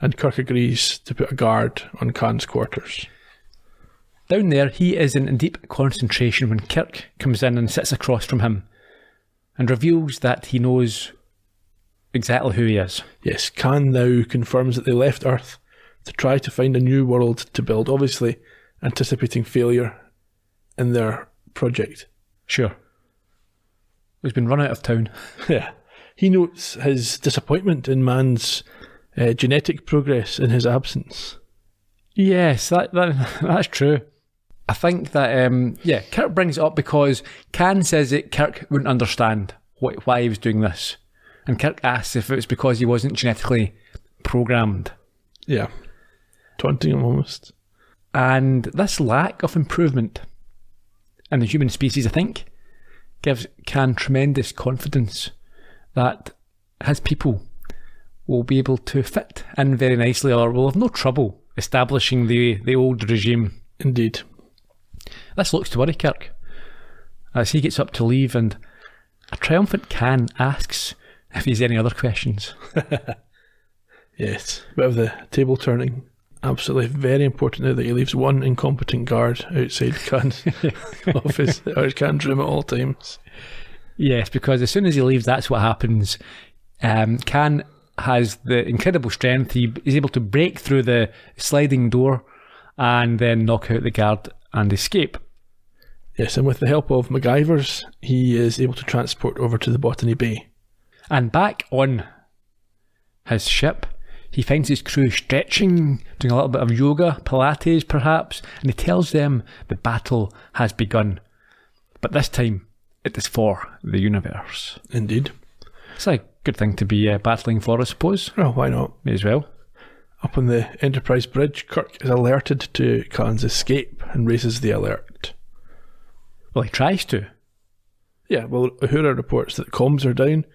and Kirk agrees to put a guard on Khan's quarters. Down there, he is in deep concentration when Kirk comes in and sits across from him and reveals that he knows exactly who he is. Yes, Khan now confirms that they left Earth to try to find a new world to build, obviously anticipating failure in their project. Sure. He's been run out of town. Yeah. He notes his disappointment in man's genetic progress in his absence. Yes, that's true. I think that, Kirk brings it up because Khan says that Kirk wouldn't understand why he was doing this. And Kirk asks if it was because he wasn't genetically programmed. Yeah. Taunting him almost. And this lack of improvement in the human species, I think, gives Khan tremendous confidence that his people will be able to fit in very nicely, or will have no trouble establishing the old regime. Indeed. This looks to worry Kirk as he gets up to leave, and a triumphant Khan asks if he's any other questions. Yes, bit of the table turning. Absolutely very important now that he leaves one incompetent guard outside Khan's office, or Khan's room at all times. Yes, because as soon as he leaves, that's what happens. Khan has the incredible strength. He is able to break through the sliding door and then knock out the guard and escape. Yes, and with the help of MacGyvers, he is able to transport over to the Botany Bay. And back on his ship, he finds his crew stretching, doing a little bit of yoga, Pilates perhaps, and he tells them the battle has begun. But this time, it is for the universe. Indeed. It's a good thing to be battling for, I suppose. Well, why not? May as well. Up on the Enterprise bridge, Kirk is alerted to Khan's escape and raises the alert. Well, he tries to. Yeah, well, Uhura reports that comms are down,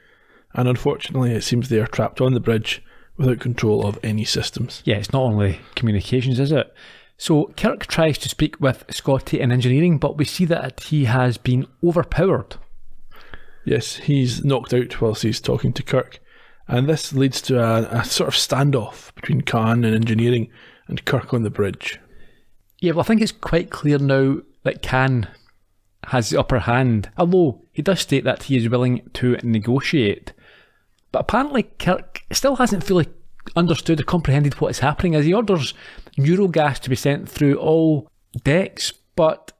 and unfortunately it seems they are trapped on the bridge without control of any systems. Yeah, it's not only communications, is it? So Kirk tries to speak with Scotty in engineering, but we see that he has been overpowered. Yes, he's knocked out whilst he's talking to Kirk, and this leads to a sort of standoff between Khan and engineering and Kirk on the bridge. Yeah, well, I think it's quite clear now that Khan has the upper hand, although he does state that he is willing to negotiate. But apparently Kirk still hasn't fully understood or comprehended what is happening, as he orders neurogas to be sent through all decks, but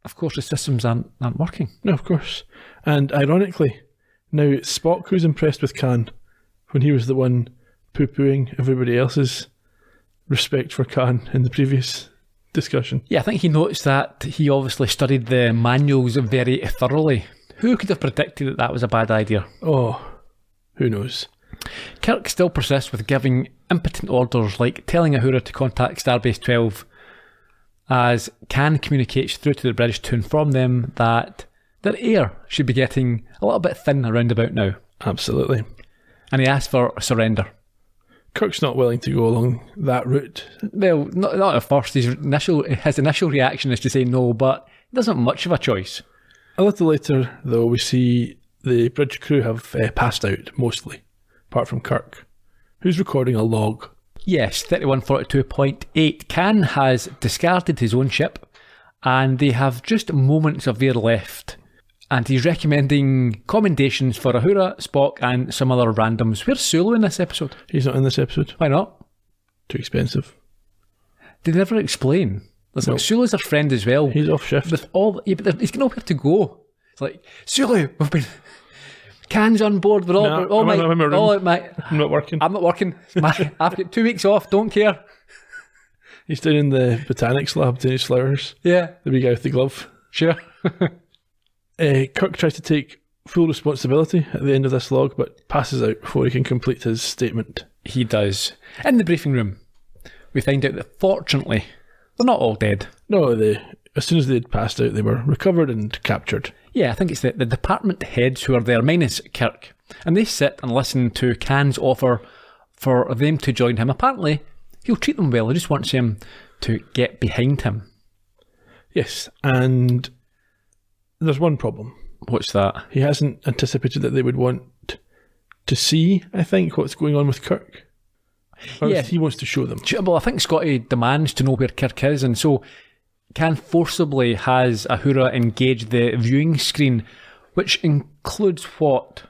of course the systems aren't working. No, of course. And ironically, now it's Spock who's impressed with Khan, when he was the one poo-pooing everybody else's respect for Khan in the previous discussion. Yeah, I think he noticed that he obviously studied the manuals very thoroughly. Who could have predicted that that was a bad idea? Oh, who knows? Kirk still persists with giving impotent orders, like telling Uhura to contact Starbase 12, as Khan communicates through to the bridge to inform them that their air should be getting a little bit thin around about now. Absolutely. And he asks for surrender. Kirk's not willing to go along that route. Well, not at first. His initial reaction is to say no, but he doesn't have much of a choice. A little later, though, we see the bridge crew have passed out, mostly, apart from Kirk, who's recording a log. Yes, 3142.8. Khan has discarded his own ship, and they have just moments of air left. And he's recommending commendations for Uhura, Spock, and some other randoms. Where's Sulu in this episode? He's not in this episode. Why not? Too expensive. They never explain. Listen, No. Sulu's our friend as well. He's off shift. With all, yeah, but he's got nowhere to go. It's like, Sulu, we've been... Can's on board. We're all... Nah, all I'm in my room. my, I'm not working. I'm not working. I've got 2 weeks off. Don't care. He's down in the botanics lab doing his flowers. Yeah, The wee guy with the glove. sure. Kirk tries to take full responsibility at the end of this log, but passes out before he can complete his statement. He does. In the briefing room, we find out that fortunately, they're not all dead. No, as soon as they'd passed out, they were recovered and captured. Yeah, I think it's the department heads who are there, minus Kirk. And they sit and listen to Khan's offer for them to join him. Apparently, he'll treat them well. He just wants them to get behind him. Yes, and there's one problem. What's that? He hasn't anticipated that they would want to see, I think, what's going on with Kirk. Or Yeah. he wants to show them. Well, I think Scotty demands to know where Kirk is, and so Khan forcibly has Uhura engage the viewing screen, which includes what?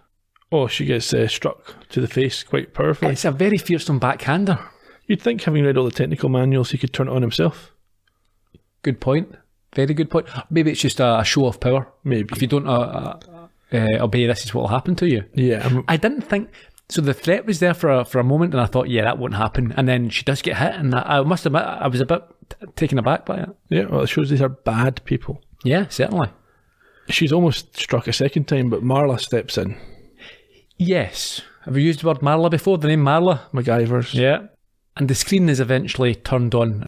Oh, she gets struck to the face quite powerfully. It's a very fearsome backhander. You'd think, having read all the technical manuals, he could turn it on himself. Good point. Very good point. Maybe it's just a show of power. Maybe. If you don't obey, this is what will happen to you. Yeah. I didn't think... So the threat was there for a moment, and I thought, yeah, that won't happen. And then she does get hit, and I must admit, I was a bit taken aback by it. Yeah, well, it shows these are bad people. Yeah, certainly. She's almost struck a second time, but Marla steps in. Yes. Have you used the word Marla before? The name Marla? MacGyvers. Yeah. And the screen is eventually turned on.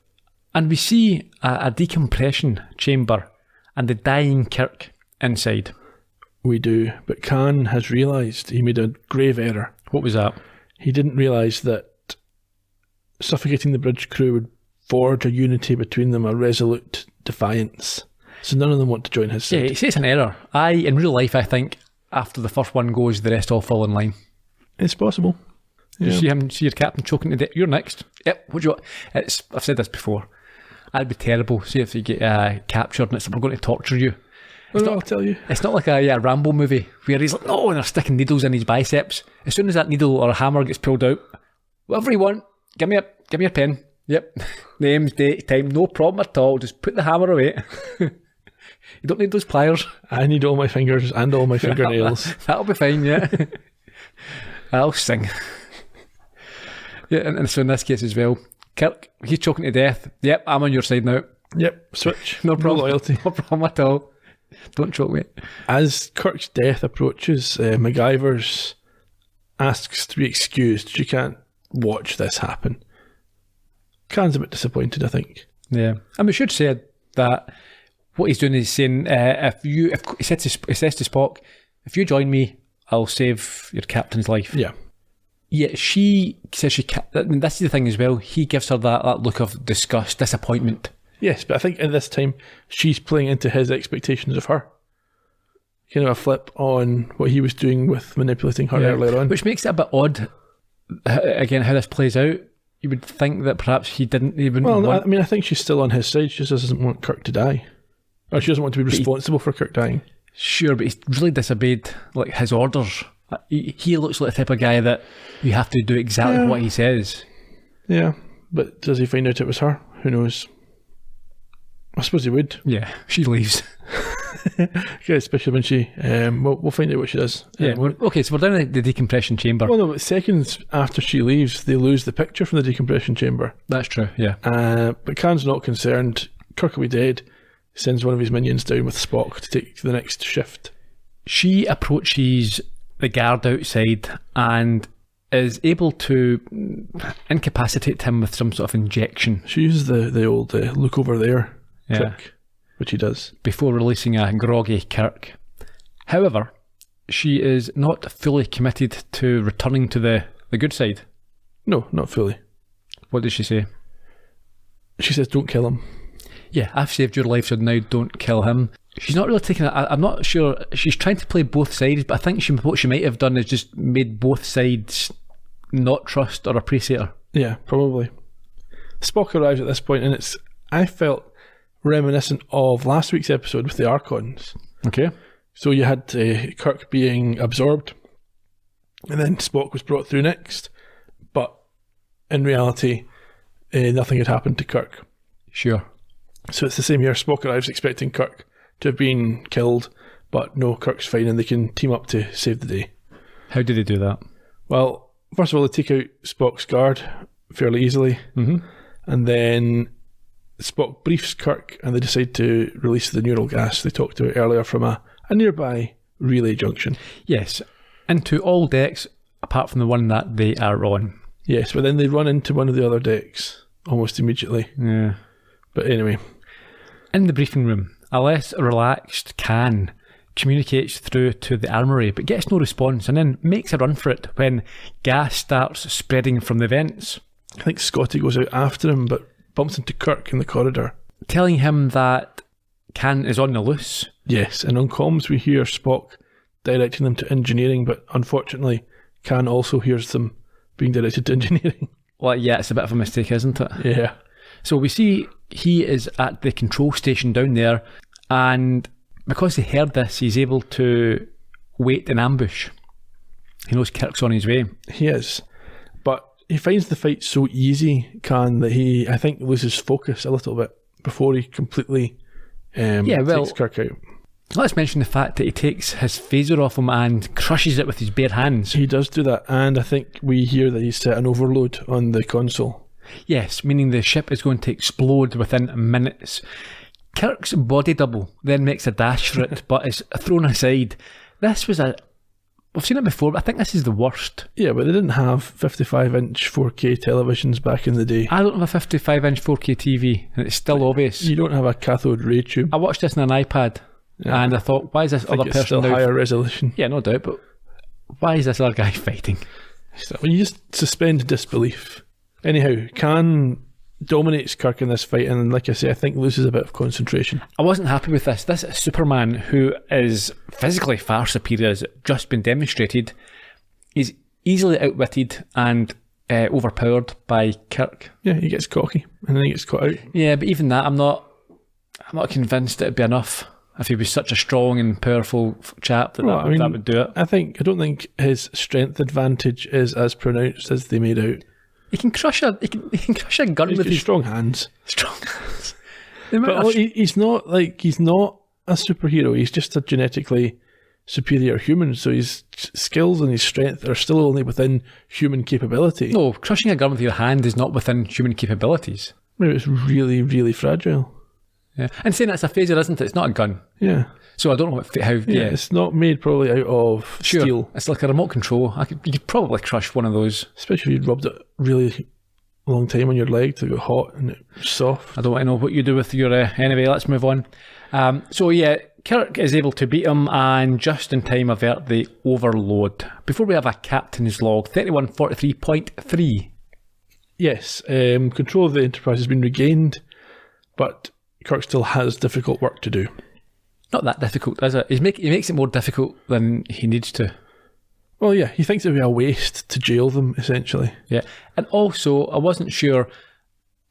And we see a decompression chamber and the dying Kirk inside. we do, but Khan has realised he made a grave error. What was that? He didn't realise that suffocating the bridge crew would forge a unity between them, a resolute defiance. So none of them want to join his side. Yeah, it's an error. In real life, I think after the first one goes, the rest all fall in line. It's possible. You Yeah. see your captain choking to death. You're next. Yep. What do you want? I've said this before. I'd be terrible. See if you get captured and we're going to torture you. I'll tell you. It's not like a Rambo movie where he's like, no, and they're sticking needles in his biceps. As soon as that needle or a hammer gets pulled out, whatever you want, give me a pen. Yep. Names, date, time, no problem at all. Just put the hammer away. You don't need those pliers. I need all my fingers and all my fingernails. That'll be fine, yeah. I'll sing. Yeah, and so in this case as well, Kirk, he's choking to death. Yep, I'm on your side now. Yep, switch. No problem. No loyalty. No problem at all. Don't choke me. As Kirk's death approaches, MacGyver's asks to be excused. She can't watch this happen. Khan's a bit disappointed, I think. Yeah, and we should say that what he's doing is saying, he says to Spock, if you join me, I'll save your captain's life. Yeah. Yeah, she says she can't. And this is the thing as well. He gives her that look of disgust, disappointment. Yes, but I think at this time, she's playing into his expectations of her. Kind of a flip on what he was doing with manipulating her earlier on. Which makes it a bit odd, again, how this plays out. You would think that perhaps he didn't even want... I mean, I think she's still on his side. She just doesn't want Kirk to die. Or she doesn't want to be responsible for Kirk dying. Sure, but he's really disobeyed his orders. He looks like the type of guy that you have to do exactly what he says. Yeah, but does he find out it was her? Who knows? I suppose he would. Yeah, she leaves. Yeah, especially when she... we'll find out what she does. Yeah, okay, so we're down in the decompression chamber. Well, no, but seconds after she leaves, they lose the picture from the decompression chamber. That's true, yeah. But Khan's not concerned. Kirk will be dead. He sends one of his minions down with Spock to take the next shift. She approaches the guard outside and is able to incapacitate him with some sort of injection. She uses the old look over there trick, which he does. Before releasing a groggy Kirk. However, she is not fully committed to returning to the good side. No, not fully. What does she say? She says, don't kill him. Yeah, I've saved your life, so now don't kill him. She's not really taking it. I'm not sure. She's trying to play both sides, but I think what she might have done is just made both sides not trust or appreciate her. Yeah, probably. Spock arrives at this point, and I felt reminiscent of last week's episode with the Archons. Okay. So you had Kirk being absorbed, and then Spock was brought through next, but in reality, nothing had happened to Kirk. Sure. So it's the same here. Spock arrives expecting Kirk to have been killed, but no, Kirk's fine and they can team up to save the day. How did they do that? Well, first of all, they take out Spock's guard fairly easily, and then Spock briefs Kirk and they decide to release the neural gas they talked about earlier from a nearby relay junction. Yes, into all decks apart from the one that they are on. Yes, but then they run into one of the other decks almost immediately. Yeah. But anyway. In the briefing room, a less relaxed Khan communicates through to the armory but gets no response and then makes a run for it when gas starts spreading from the vents. I think Scotty goes out after him but bumps into Kirk in the corridor, telling him that Khan is on the loose. Yes, and on comms we hear Spock directing them to engineering, but unfortunately Khan also hears them being directed to engineering. Well, yeah, it's a bit of a mistake, isn't it? Yeah. So we see he is at the control station down there, and because he heard this, he's able to wait in ambush. He knows Kirk's on his way. He is. But he finds the fight so easy, Khan, that he, I think, loses focus a little bit before he completely takes Kirk out. Let's mention the fact that he takes his phaser off him and crushes it with his bare hands. He does do that, and I think we hear that he's set an overload on the console. Yes, meaning the ship is going to explode within minutes. Kirk's body double then makes a dash for it, but is thrown aside. This was we've seen it before, but I think this is the worst. Yeah, but they didn't have 55-inch 4K televisions back in the day. I don't have a 55-inch 4K TV, and it's still obvious. You don't have a cathode ray tube. I watched this on an iPad. And I thought, why is this I think other it's person still now? higher resolution. Yeah, no doubt, but why is this other guy fighting? So, well, you just suspend disbelief. Anyhow, Khan dominates Kirk in this fight, and like I say, I think loses a bit of concentration. I wasn't happy with this. This Superman, who is physically far superior, has just been demonstrated, is easily outwitted and overpowered by Kirk. Yeah, he gets cocky, and then he gets caught out. Yeah, but even that, I'm not convinced it'd be enough if he was such a strong and powerful chap that that would do it. I don't think his strength advantage is as pronounced as they made out. He can crush a gun He's with got his strong hands. strong hands. But he's not a superhero. He's just a genetically superior human. So his skills and his strength are still only within human capability. No, crushing a gun with your hand is not within human capabilities. Maybe it's really, really fragile. Yeah, and saying that's a phaser, isn't it? It's not a gun. Yeah. So I don't know how. Yeah, It's not made probably out of steel. It's like a remote control. You could probably crush one of those. Especially if you rubbed it really long time on your leg to go hot and it's soft. I don't want to know what you do with your... anyway, let's move on. So yeah, Kirk is able to beat him and just in time avert the overload. Before we have a captain's log, 3143.3. Yes, control of the Enterprise has been regained, but Kirk still has difficult work to do. Not that difficult, is it? He makes it more difficult than he needs to. Well, yeah, he thinks it would be a waste to jail them, essentially. Yeah, and also, I wasn't sure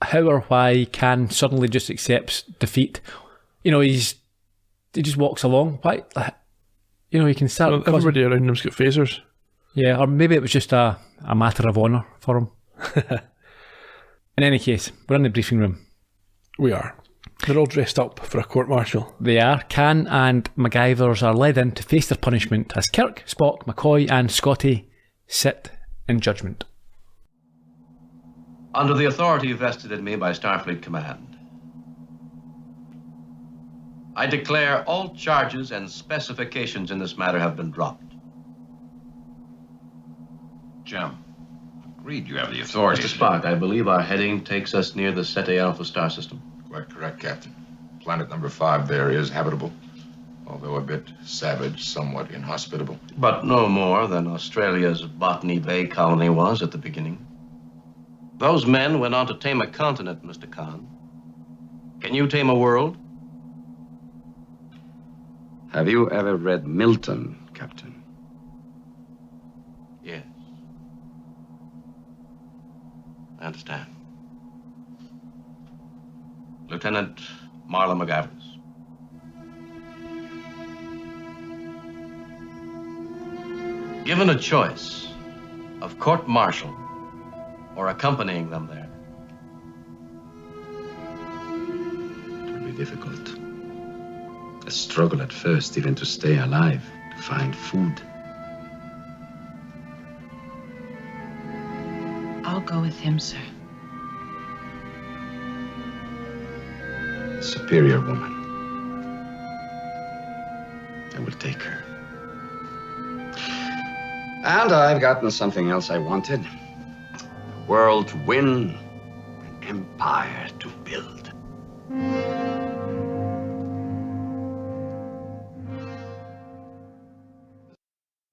how or why Khan suddenly just accepts defeat. You know, he just walks along. Why? You know, he can start... Well, everybody around him's got phasers. Yeah, or maybe it was just a matter of honour for him. In any case, we're in the briefing room. We are. They're all dressed up for a court-martial. They are. Khan and MacGyvers are led in to face their punishment as Kirk, Spock, McCoy and Scotty sit in judgment. Under the authority vested in me by Starfleet Command, I declare all charges and specifications in this matter have been dropped. Jim, agreed you have the authority. Mr. Spock, I believe our heading takes us near the Ceti Alpha star system. Quite correct, Captain. Planet number 5 there is habitable, although a bit savage, somewhat inhospitable. But no more than Australia's Botany Bay colony was at the beginning. Those men went on to tame a continent, Mr. Khan. Can you tame a world? Have you ever read Milton, Captain? Yes. I understand. Lieutenant Marla MacGyvers. Given a choice of court-martial or accompanying them there, It will be difficult. A struggle at first, even to stay alive, to find food. I'll go with him, sir. A superior woman. I will take her. And I've gotten something else I wanted. A world to win, an empire to build.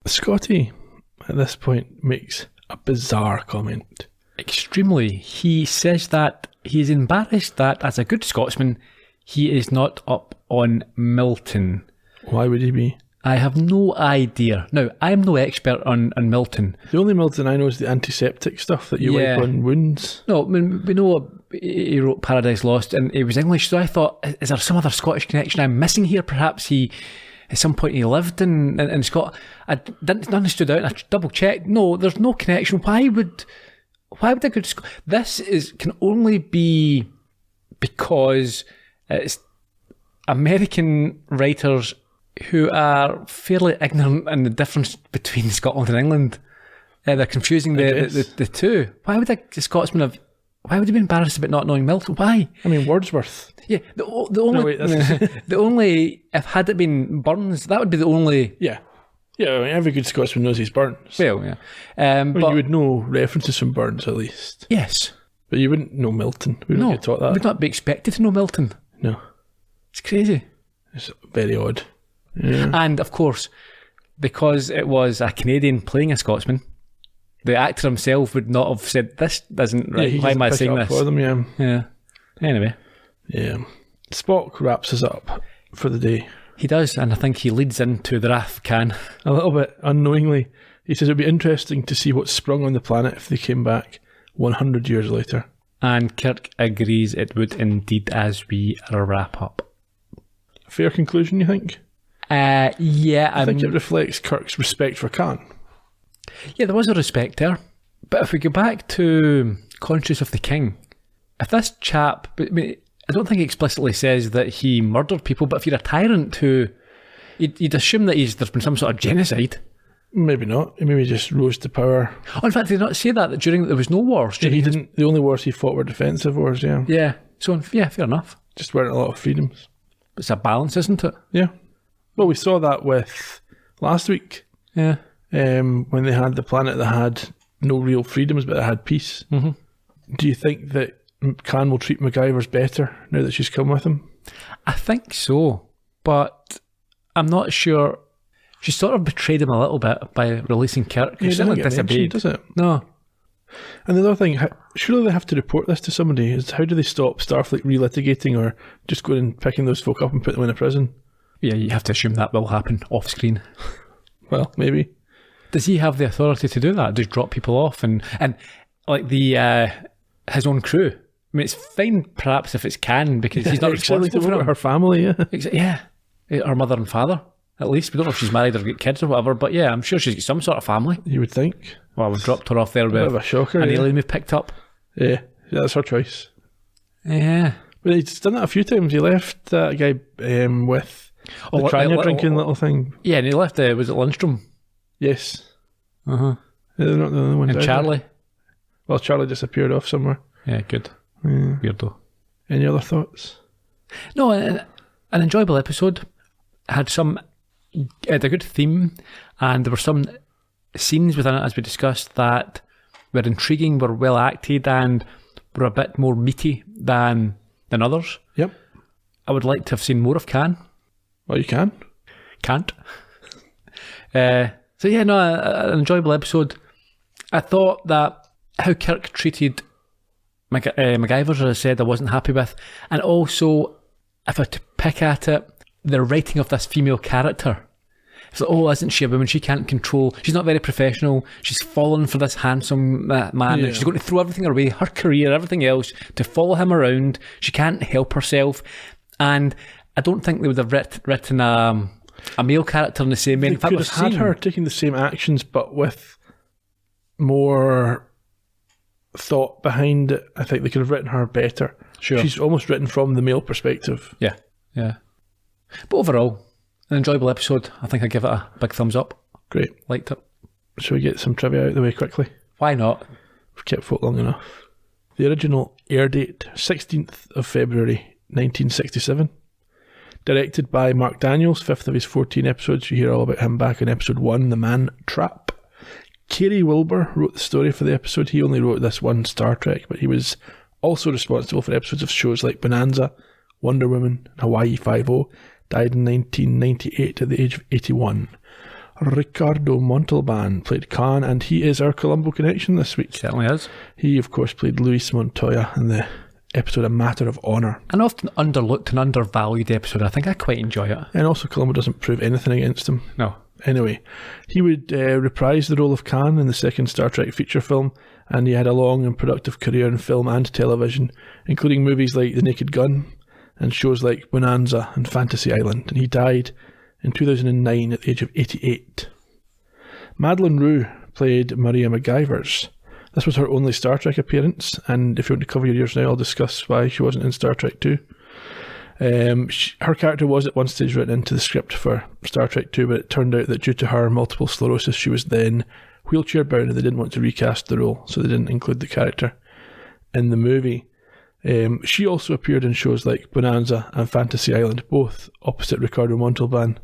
Scotty, at this point, makes a bizarre comment. Extremely. He says that he's embarrassed that, as a good Scotsman, he is not up on Milton. Why would he be? I have no idea. Now, I'm no expert on Milton. The only Milton I know is the antiseptic stuff that you Yeah. wipe on wounds. No, I mean, we know he wrote Paradise Lost and he was English, so I thought, is there some other Scottish connection I'm missing here? Perhaps he, at some point he lived in Scotland. Nothing stood out and I double checked. No, there's no connection. Why would a good this can only be because it's American writers who are fairly ignorant in the difference between Scotland and England. They're confusing the two. Why would a Scotsman have... Why would he be embarrassed about not knowing Milton? Why? I mean, Wordsworth. Yeah, the only... No, wait, the only... If had it been Burns, that would be the only... Yeah. Yeah, I mean, every good Scotsman knows he's Burns. Well, yeah. But you would know references from Burns, at least. Yes. But you wouldn't know Milton. We don't get taught that. would not be expected to know Milton. No. It's crazy. It's very odd. Yeah. And, of course, because it was a Canadian playing a Scotsman, the actor himself would not have said, this isn't right. he Why am I doesn't pick saying it up this? for them, yeah. Yeah. Anyway. Yeah. Spock wraps us up for the day. He does, and I think he leads into the Wrath Khan. A little bit unknowingly. He says it would be interesting to see what's sprung on the planet if they came back 100 years later. And Kirk agrees it would indeed as we wrap up. Fair conclusion, you think? Yeah. I think it reflects Kirk's respect for Khan. Yeah, there was a respect there. But if we go back to Conscious of the King, if this chap, I mean, I don't think it explicitly says that he murdered people, but if you're a tyrant who, you'd assume that there's been some sort of genocide. Maybe not. He maybe just rose to power. Oh, in fact, did not say that during there was no wars. Yeah, he didn't. The only wars he fought were defensive wars. Yeah. Yeah. So yeah, fair enough. Just weren't a lot of freedoms. It's a balance, isn't it? Yeah. Well, we saw that with last week. Yeah. When they had the planet that had no real freedoms, but it had peace. Mm-hmm. Do you think that Khan will treat MacGyver's better now that she's come with him? I think so, but I'm not sure. She sort of betrayed him a little bit by releasing Kirk. Yeah, She certainly doesn't get mentioned, disobeyed. does it? No. And the other thing, surely they have to report this to somebody. Is how do they stop Starfleet relitigating or just going and picking those folk up and putting them in a prison? Yeah, you have to assume that will happen off screen. Well, maybe. Does he have the authority to do that? Just drop people off and like the his own crew? I mean, it's fine perhaps if it's Khan because he's not responsible for it. Her family, yeah. Yeah, her mother and father. At least we don't know if she's married or got kids or whatever. But yeah, I'm sure she's got some sort of family. You would think. Well, we've dropped her off there with Bit of a shocker. an Yeah. alien we've picked up. Yeah, that's her choice. Yeah. But he's done that a few times. He left that guy with the Tranya drinking little thing. Yeah, and he left. Was it Lundstrom? Yes. Uh-huh. They're not the only one. And Charlie. Well, Charlie disappeared off somewhere. Yeah, good. Yeah. Weirdo. Any other thoughts? No, an enjoyable episode. Had a good theme, and there were some scenes within it, as we discussed, that were intriguing, were well acted, and were a bit more meaty than others. Yep. I would like to have seen more of Khan. Well, you can. Can't. So yeah, no, an enjoyable episode. I thought that how Kirk treated MacGyver, as I said, I wasn't happy with. And also, if I had to pick at it, the writing of this female character. It's like, oh, isn't she a woman? She can't control. She's not very professional. She's fallen for this handsome man. Yeah. She's going to throw everything away, her career, everything else, to follow him around. She can't help herself. And I don't think they would have written a male character in the same way. They In fact, could we've have had seen her taking the same actions, but with more thought behind it. I think they could have written her better. Sure. She's almost written from the male perspective. Yeah. But overall, an enjoyable episode. I think I give it a big thumbs up. Great. Liked it. Shall we get some trivia out of the way quickly? Why not? We've kept folk long enough. The original air date, 16th of February, 1967. Directed by Mark Daniels, 5th of his 14 episodes. You hear all about him back in episode 1, The Man Trap. Kerry Wilbur wrote the story for the episode. He only wrote this one, Star Trek, but he was also responsible for episodes of shows like Bonanza, Wonder Woman, Hawaii Five-0. Died in 1998 at the age of 81. Ricardo Montalban played Khan, and he is our Columbo connection this week. Certainly is. He, of course, played Luis Montoya in the episode A Matter of Honour. An often underlooked and undervalued episode. I think I quite enjoy it. And also Columbo doesn't prove anything against him. No. Anyway, he would reprise the role of Khan in the second Star Trek feature film, and he had a long and productive career in film and television, including movies like The Naked Gun and shows like Bonanza and Fantasy Island, and he died in 2009 at the age of 88. Madeleine Roux played Maria MacGyvers. This was her only Star Trek appearance, and if you want to cover your ears now, I'll discuss why she wasn't in Star Trek 2. Her character was at one stage written into the script for Star Trek 2, but it turned out that due to her multiple sclerosis, she was then wheelchair bound, and they didn't want to recast the role, so they didn't include the character in the movie. She also appeared in shows like Bonanza and Fantasy Island, both opposite Ricardo Montalban,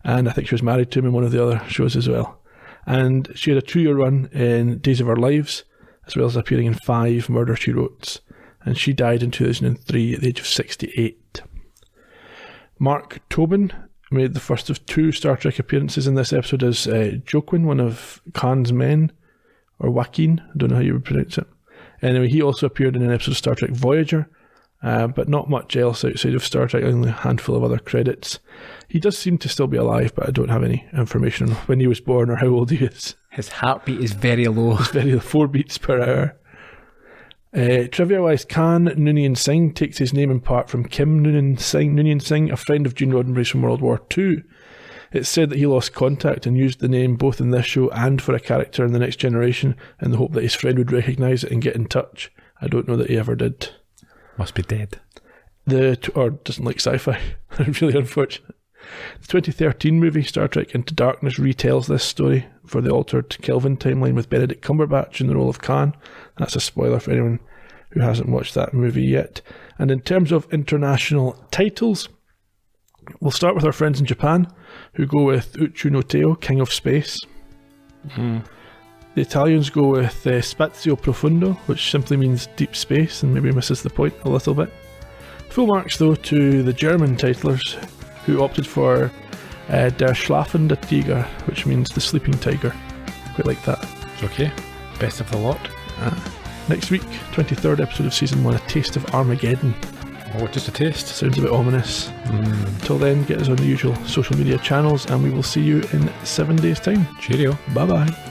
and I think she was married to him in one of the other shows as well. And she had a 2-year run in Days of Our Lives, as well as appearing in 5 Murder, She Wrote, and she died in 2003 at the age of 68. Mark Tobin made the first of 2 Star Trek appearances in this episode as Joaquin, one of Khan's men, or Joaquin, I don't know how you would pronounce it. Anyway, he also appeared in an episode of Star Trek Voyager, but not much else outside of Star Trek, only a handful of other credits. He does seem to still be alive, but I don't have any information on when he was born or how old he is. His heartbeat is very low. It's very 4 beats per hour. Trivia-wise, Khan Noonien Singh takes his name in part from Kim Noonien Singh, a friend of Gene Roddenberry's from World War II. It's said that he lost contact and used the name both in this show and for a character in The Next Generation in the hope that his friend would recognise it and get in touch. I don't know that he ever did. Must be dead. Or doesn't like sci-fi. Really unfortunate. The 2013 movie Star Trek Into Darkness retells this story for the altered Kelvin timeline with Benedict Cumberbatch in the role of Khan. That's a spoiler for anyone who hasn't watched that movie yet. And in terms of international titles, we'll start with our friends in Japan, who go with Uchu no Teo, King of Space. The Italians go with Spazio Profondo, which simply means deep space and maybe misses the point a little bit. Full marks, though, to the German titlers, who opted for Der Schlafende Tiger, which means the sleeping tiger. Quite like that. Okay. Best of the lot. Next week, 23rd episode of Season 1, A Taste of Armageddon. Oh, just a taste. Sounds a bit ominous. Until then, get us on the usual social media channels, and we will see you in 7 days' time. Cheerio. Bye-bye.